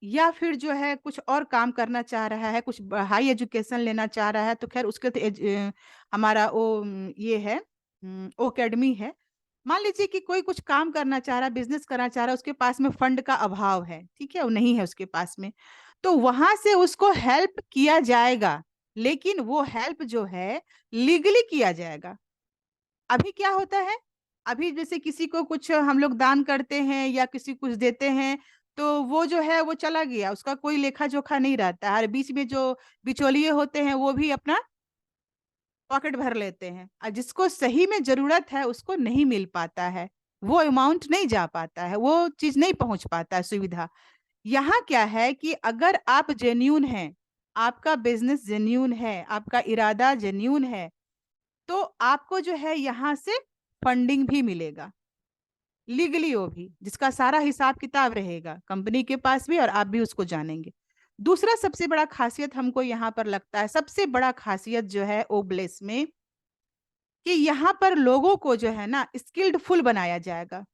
या फिर जो है कुछ और काम करना चाह रहा है, कुछ हाई एजुकेशन लेना चाह रहा है, तो खैर उसके तो हमारा वो ये है, वो अकेडमी है। मान लीजिए कि कोई कुछ काम करना चाह रहा है, बिजनेस करना चाह रहा है, उसके पास में फंड का अभाव है, ठीक है, वो नहीं है उसके पास में, तो वहां से उसको हेल्प किया जाएगा। लेकिन वो हेल्प जो है लीगली किया जाएगा। अभी क्या होता है, अभी जैसे किसी को कुछ हम लोग दान करते हैं या किसी कुछ देते हैं, तो वो जो है वो चला गया, उसका कोई लेखा जोखा नहीं रहता है, और बीच में जो बिचौलिए होते हैं वो भी अपना पॉकेट भर लेते हैं, और जिसको सही में जरूरत है उसको नहीं मिल पाता है, वो अमाउंट नहीं जा पाता है, वो चीज नहीं पहुंच पाता है, सुविधा। यहाँ क्या है कि अगर आप जेन्यून हैं, आपका बिजनेस जेन्यून है, आपका इरादा जेन्यून है, तो आपको जो है यहाँ से फंडिंग भी मिलेगा, लीगली, वो भी जिसका सारा हिसाब किताब रहेगा कंपनी के पास भी, और आप भी उसको जानेंगे। दूसरा सबसे बड़ा खासियत हमको यहाँ पर लगता है, सबसे बड़ा खासियत जो है ओब्लेस में, कि यहाँ पर लोगों को जो है ना स्किल्डफुल बनाया जाएगा।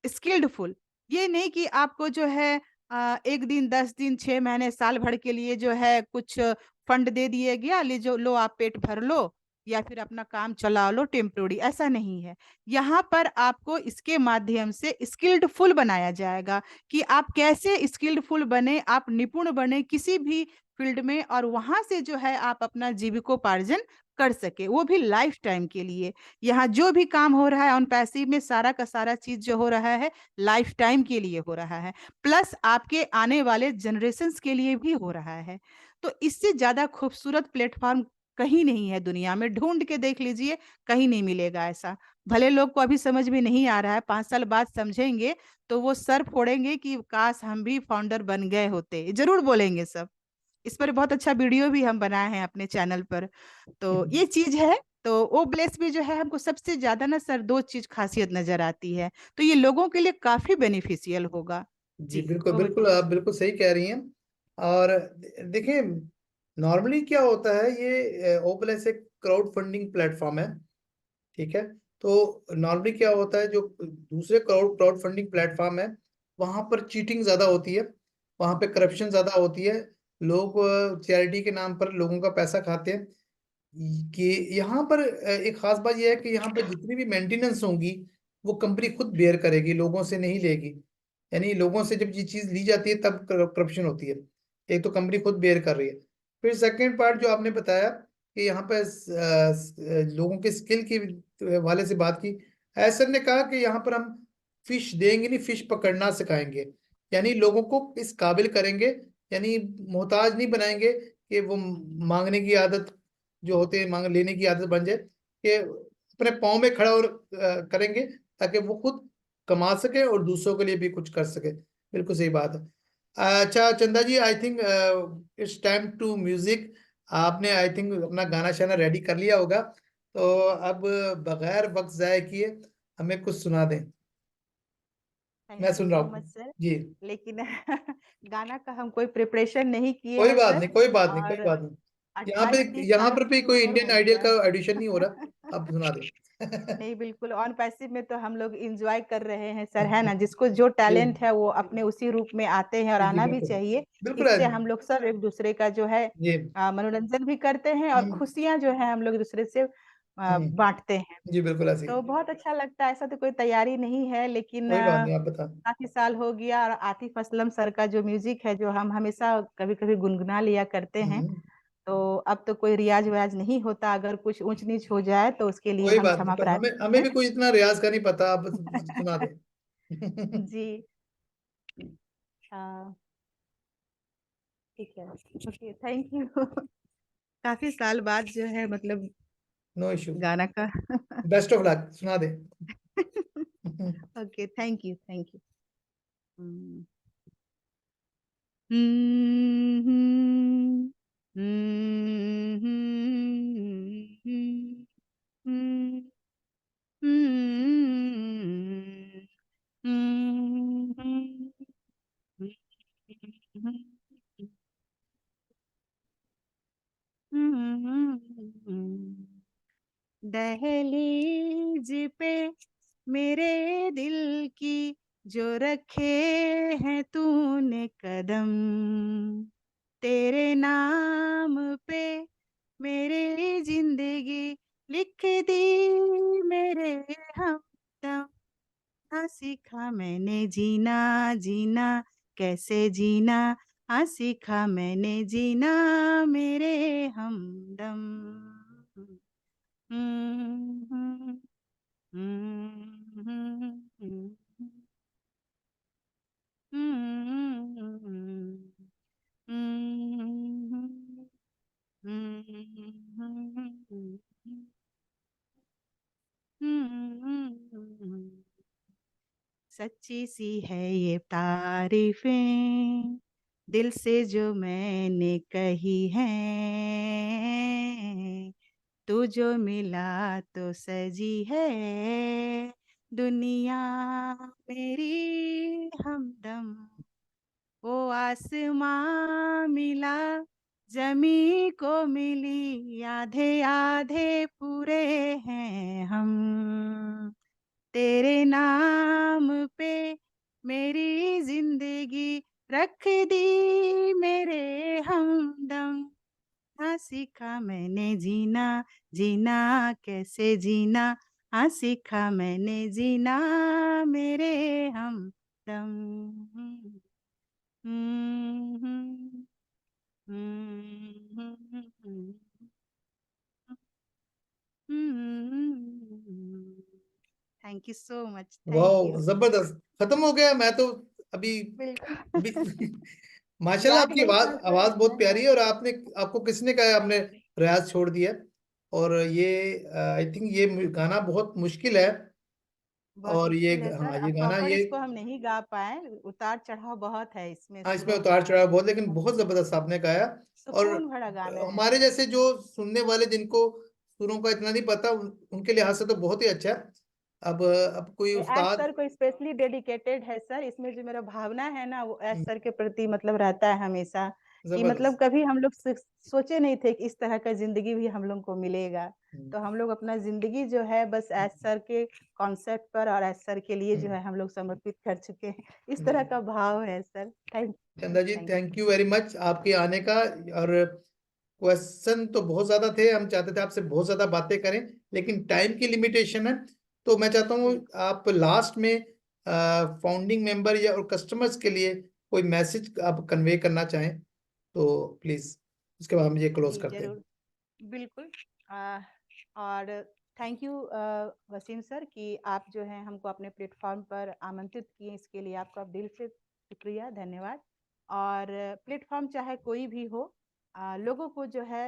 स्किल्डफुल, ये नहीं कि आपको जो है एक दिन 10 दिन 6 महीने साल भर के लिए जो है कुछ फंड दे दिए गया, ले जो लो आप पेट भर लो या फिर अपना काम चला लो टेम्प्रोरी, ऐसा नहीं है। यहाँ पर आपको इसके माध्यम से स्किल्डफुल बनाया जाएगा कि आप कैसे स्किल्डफुल बने, आप निपुण बने किसी भी फील्ड में, और वहां से जो है आप अपना जीविकोपार्जन कर सके, वो भी लाइफ टाइम के लिए। यहाँ जो भी काम हो रहा है ऑन पैसिव में, सारा का सारा चीज जो हो रहा है लाइफ टाइम के लिए हो रहा है, प्लस आपके आने वाले जनरेशन्स के लिए भी हो रहा है। तो इससे ज्यादा खूबसूरत प्लेटफॉर्म कहीं नहीं है दुनिया में, ढूंढ के देख लीजिए, कहीं नहीं मिलेगा ऐसा। भले लोग को अभी समझ में नहीं आ रहा है, 5 साल बाद समझेंगे तो वो सर फोड़ेंगे कि काश हम भी फाउंडर बन गए होते, जरूर बोलेंगे सब। इस पर बहुत अच्छा वीडियो भी हम बनाए हैं अपने चैनल पर। तो हम्म। ये चीज है। तो ओ ब्लेस में जो है हमको सबसे ज्यादा ना सर दो चीज खासियत नजर आती है, तो ये लोगों के लिए काफी बेनिफिशियल होगा। जी जी, बिल्कुल ओवर बिल्कुल, टू आप बिल्कुल सही कह रही हैं। और देखिए, नॉर्मली क्या होता है, ये ओपलेस एक क्राउड फंडिंग प्लेटफॉर्म है, ठीक है। तो नॉर्मली क्या होता है, जो दूसरे क्राउड क्राउड फंडिंग प्लेटफॉर्म है, वहां पर चीटिंग ज्यादा होती है, वहां पे करप्शन ज्यादा होती है। लोग चैरिटी के नाम पर लोगों का पैसा खाते हैं। कि यहाँ पर एक खास बात यह है कि यहाँ पर जितनी भी मेंटेनेंस होंगी, वो कंपनी खुद बेयर करेगी, लोगों से नहीं लेगी। यानी लोगों से जब ये चीज ली जाती है तब करप्शन होती है। एक तो कंपनी खुद बेयर कर रही है। फिर सेकंड पार्ट जो आपने बताया कि यहाँ पे लोगों के स्किल के वाले से बात की, सर ने कहा कि यहाँ पर हम फिश देंगे नहीं, फिश पकड़ना सिखाएंगे, यानी लोगों को इस काबिल करेंगे, यानी मोहताज नहीं बनाएंगे कि वो मांगने की आदत जो होते हैं, मांग लेने की आदत बन जाए, कि अपने पाँव में खड़ा और करेंगे, ताकि वो खुद कमा सके और दूसरों के लिए भी कुछ कर सके। बिल्कुल सही बात है। अच्छा Chanda ji, I think it's time to music. आपने आई थिंक अपना गाना शाना रेडी कर लिया होगा, तो अब बगैर वक्त जाया किए हमें कुछ सुना दें। थैंक मैं यू सुन रहा सो मच हूँ सर। जी। लेकिन गाना का हम कोई प्रिपरेशन नहीं किए कोई हैं बात सर। नहीं, कोई बात नहीं, कोई और बात नहीं। यहाँ पे 28-30 यहाँ साल पर भी की कोई उम्र इंडियन है आइडल का सर। ऑडिशन नहीं हो रहा, आप सुना दे। नहीं, बिल्कुल ऑन पैसिव में तो हम लोग एंजॉय कर रहे हैं सर, है ना। जिसको जो जी टैलेंट है वो अपने उसी रूप में आते हैं और जी जी, आना भी बिल्कुल चाहिए। बिल्कुल इससे आज। हम लोग सब एक दूसरे का जो है जी। मनोरंजन भी करते हैं और हम्म खुशियां जो है हम लोग एक दूसरे से हम्म, बांटते हैं। जी बिल्कुल ऐसी। तो बहुत अच्छा लगता है। ऐसा तो कोई तैयारी नहीं है, लेकिन कोई बात नहीं, आप बता। काफी साल हो गया और आतिफ असलम सर का जो म्यूजिक है जो हम हमेशा कभी कभी गुनगुना लिया करते हैं। हम्म, तो अब तो कोई रियाज व्याज नहीं होता, अगर कुछ ऊंच नीच हो जाए तो उसके लिए कोई हम बात नहीं, क्षमा पर हमें प्रार्थी हमें हैं। भी कोई इतना रियाज का नहीं पता, आप बस सुना दे। जी। हाँ, ठीक है, ओके, थैंक यू। काफी साल बाद जो है मतलब नो इशू। गाना का। बेस्ट ऑफ लक, सुना दे। Okay, thank you, thank you. Hmm, hmm, hmm, hmm, hmm, hmm, hmm, दहलीज पे मेरे दिल की जो रखे हैं तूने कदम, तेरे नाम पे मेरी जिंदगी लिख दी मेरे हमदम। हाँ, सीखा मैंने जीना, जीना कैसे जीना। हाँ, सीखा मैंने जीना मेरे हमदम। हम्म, हम्म, सच्ची सी है ये तारीफें दिल से जो मैंने कही है, तू जो मिला तो सजी है दुनिया मेरी हमदम। वो आसमां मिला जमी को मिली, आधे आधे पूरे हैं हम, तेरे नाम पे मेरी जिंदगी रख दी मेरे हमदम। हाँ, सीखा मैंने जीना, जीना कैसे जीना। हाँ, सीखा मैंने जीना मेरे हमदम। Thank you so much, thank वाह यू। जबरदस्त, खत्म हो गया। मैं तो अभी बिल्कुल। अभी माशाल्लाह, याद आपकी नहीं आवाज था सर, आवाज बहुत है ना। प्यारी है, और आपने, आपको किसने कहा आपने रियाज छोड़ दिया? और ये आई थिंक ये गाना बहुत मुश्किल है, बहुत और ये मुश्किल है सर, हाँ अब ये गाना प्रॉपर ये, इसको हम नहीं गा पाए। उतार चढ़ाव बहुत है इसमें हाँ इसमें सुरों उतार का। चढ़ाव बहुत, लेकिन बहुत जबरदस्त आपने गाया। और सुकून भरा गाना है हमारे सर। जैसे जो सुनने वाले, जिनको सुरों का इतना नहीं पता, उनके लिहाज से तो बहुत ही अच्छा है। अब कोई ये एस उस्ताद। सर को स्पेशली डेडिकेटेड है सर। इसमें जो मेरा भावना है ना वो एस सर के प्रति मतलब रहता है हमेशा। कि मतलब जबरदस्त। कभी हम लोग सोचे नहीं थे कि इस तरह का जिंदगी भी हम लोग को मिलेगा। हम्म, तो हम लोग अपना जिंदगी जो है बस एस सर के कॉन्सेप्ट पर और एस सर के लिए जो हम्म, है हम लोग समर्पित कर चुके हैं। इस जी। तरह का भाव है sir. Thank you, Chanda ji, thank thank you very much आपके आने का। और क्वेश्चन तो बहुत ज्यादा थे, हम चाहते थे आपसे बहुत ज्यादा बातें करें, लेकिन टाइम की लिमिटेशन है। तो मैं चाहता हूँ यू। आप लास्ट में फाउंडिंग मेंबर या और कस्टमर्स के लिए कोई मैसेज आप कन्वे करना चाहें, तो प्लीज, उसके बाद हम ये क्लोज जी करते हैं। जरूर, बिल्कुल। और थैंक यू वसीम सर कि आप जो है हमको अपने प्लेटफॉर्म पर आमंत्रित किए, इसके लिए आपका दिल से शुक्रिया, धन्यवाद। और प्लेटफॉर्म चाहे कोई भी हो, लोगों को जो है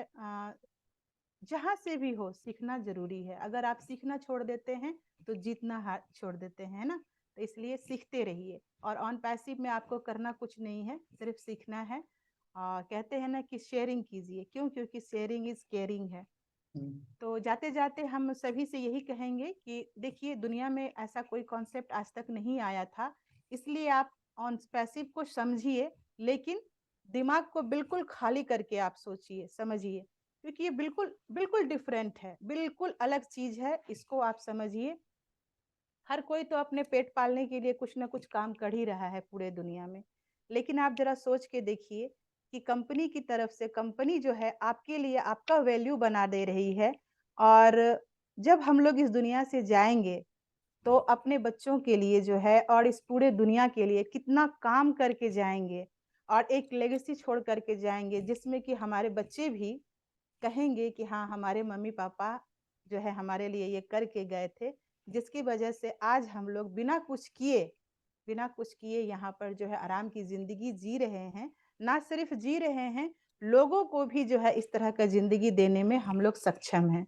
जहाँ से भी हो सीखना जरूरी है। अगर आप सीखना छोड़ देते हैं तो जीतना हाथ छोड़ देते हैं ना। तो इसलिए सीखते रहिए, और ऑन पैसिव में आपको करना कुछ नहीं है, सिर्फ सीखना है। कहते हैं ना कि शेयरिंग कीजिए, क्यों? क्योंकि शेयरिंग इज केयरिंग है। तो जाते जाते हम सभी से यही कहेंगे कि देखिए, दुनिया में ऐसा कोई कॉन्सेप्ट आज तक नहीं आया था, इसलिए आप ऑन पैसिव को समझिए, लेकिन दिमाग को बिल्कुल खाली करके आप सोचिए, समझिए, क्योंकि ये बिल्कुल बिल्कुल डिफरेंट है, बिल्कुल अलग चीज है, इसको आप समझिए। हर कोई तो अपने पेट पालने के लिए कुछ ना कुछ काम कर ही रहा है पूरे दुनिया में, लेकिन आप जरा सोच के देखिए कि कंपनी की तरफ से, कंपनी जो है आपके लिए आपका वैल्यू बना दे रही है, और जब हम लोग इस दुनिया से जाएंगे तो अपने बच्चों के लिए जो है और इस पूरे दुनिया के लिए कितना काम करके जाएंगे, और एक लेगेसी छोड़ करके जाएंगे, जिसमें कि हमारे बच्चे भी कहेंगे कि हाँ, हमारे मम्मी पापा जो है हमारे लिए ये करके गए थे, जिसकी वजह से आज हम लोग बिना कुछ किए यहाँ पर जो है आराम की जिंदगी जी रहे हैं। ना सिर्फ जी रहे हैं, लोगों को भी जो है इस तरह का जिंदगी देने में हम लोग सक्षम हैं।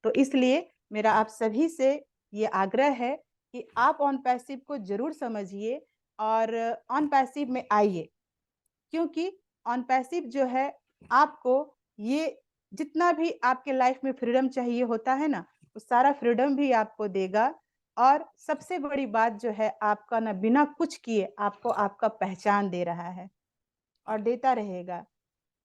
तो इसलिए मेरा आप सभी से ये आग्रह है कि आप ऑन पैसिव को जरूर समझिए और ऑन पैसिव में आइए, क्योंकि ऑन पैसिव जो है आपको ये जितना भी आपके लाइफ में फ्रीडम चाहिए होता है ना, वो सारा फ्रीडम भी आपको देगा। और सबसे बड़ी बात जो है, आपका ना बिना कुछ किए आपको आपका पहचान दे रहा है और देता रहेगा।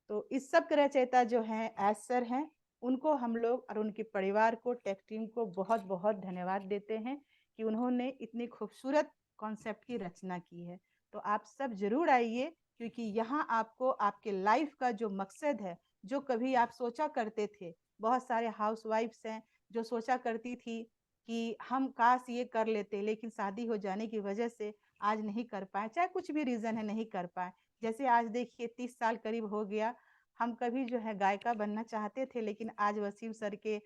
तो इस सब के रचयिता जो हैं एस सर हैं, उनको हम लोग और उनके परिवार को, टेक टीम को बहुत बहुत धन्यवाद देते हैं कि उन्होंने इतनी खूबसूरत कॉन्सेप्ट की रचना की है। तो आप सब जरूर आइए, क्योंकि यहाँ आपको आपके लाइफ का जो मकसद है, जो कभी आप सोचा करते थे, बहुत सारे हाउसवाइफ्स हैं जो सोचा करती थी कि हम काश ये कर लेते, लेकिन शादी हो जाने की वजह से आज नहीं कर पाए, चाहे कुछ भी रीजन है नहीं कर पाए। जैसे आज देखिए 30 साल करीब हो गया, हम कभी जो है गायिका बनना चाहते थे, लेकिन आज वसीम सर के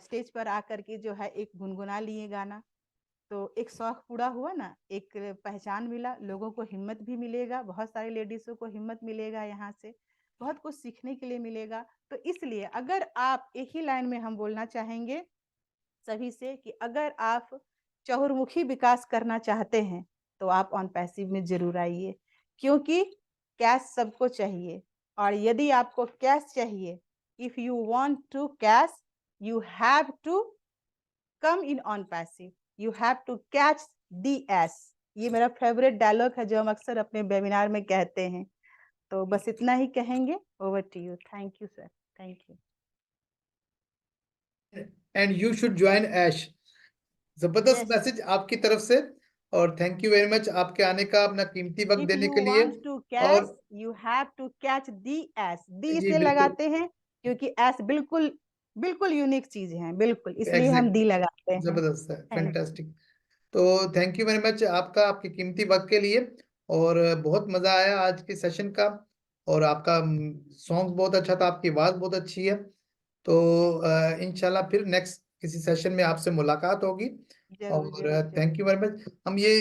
स्टेज पर आकर के जो है एक गुनगुना लिए गाना, तो एक शौक पूरा हुआ ना, एक पहचान मिला, लोगों को हिम्मत भी मिलेगा, बहुत सारी लेडीजों को हिम्मत मिलेगा, यहाँ से बहुत कुछ सीखने के लिए मिलेगा। तो इसलिए अगर आप, एक ही लाइन में हम बोलना चाहेंगे सभी से कि अगर आप चहुर्मुखी विकास करना चाहते हैं तो आप ऑन पैसिव में जरूर आइए, क्योंकि कैश सबको चाहिए, और यदि आपको कैश चाहिए, if you want to cash, you have to come in on passive, you have to catch the S. ये मेरा फेवरेट डायलॉग है जो हम अक्सर अपने वेबिनार में कहते हैं। तो बस इतना ही कहेंगे। Over to you. Thank you sir, thank you. And you should join Ash. जबरदस्त यस, मैसेज आपकी तरफ से, और थैंक यू वेरी मच आपके आने का, अपना कीमती वक्त इफ देने यू के लिए। वांट टू कैच, और you have to catch the S. दी जी से बिल्कुल, लगाते हैं क्योंकि एस बिल्कुल बिल्कुल यूनिक चीज है, बिल्कुल, इसलिए हम एग्जैक्ट, दी लगाते हैं। जबरदस्त है, थैंक यू। फैंटास्टिक। तो थैंक यू वेरी मच आपका, आपके कीमती वक्त के लिए। और बहुत मजा आया आज के सेशन का। और आपका सॉन्ग बहुत अच्छा था, आपकी आवाज बहुत अच्छी है। तो इंशाल्लाह फिर नेक्स्ट किसी सेशन में आपसे मुलाकात होगी। जरूर और जरूर थैंक जरूर। You very much. हम ये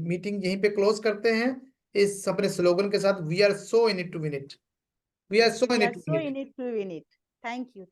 मीटिंग यहीं पे क्लोज करते हैं, इस अपने स्लोगन के साथ, we are so in it to win it. We are so we in are it to so win it. In it to win it. Thank you.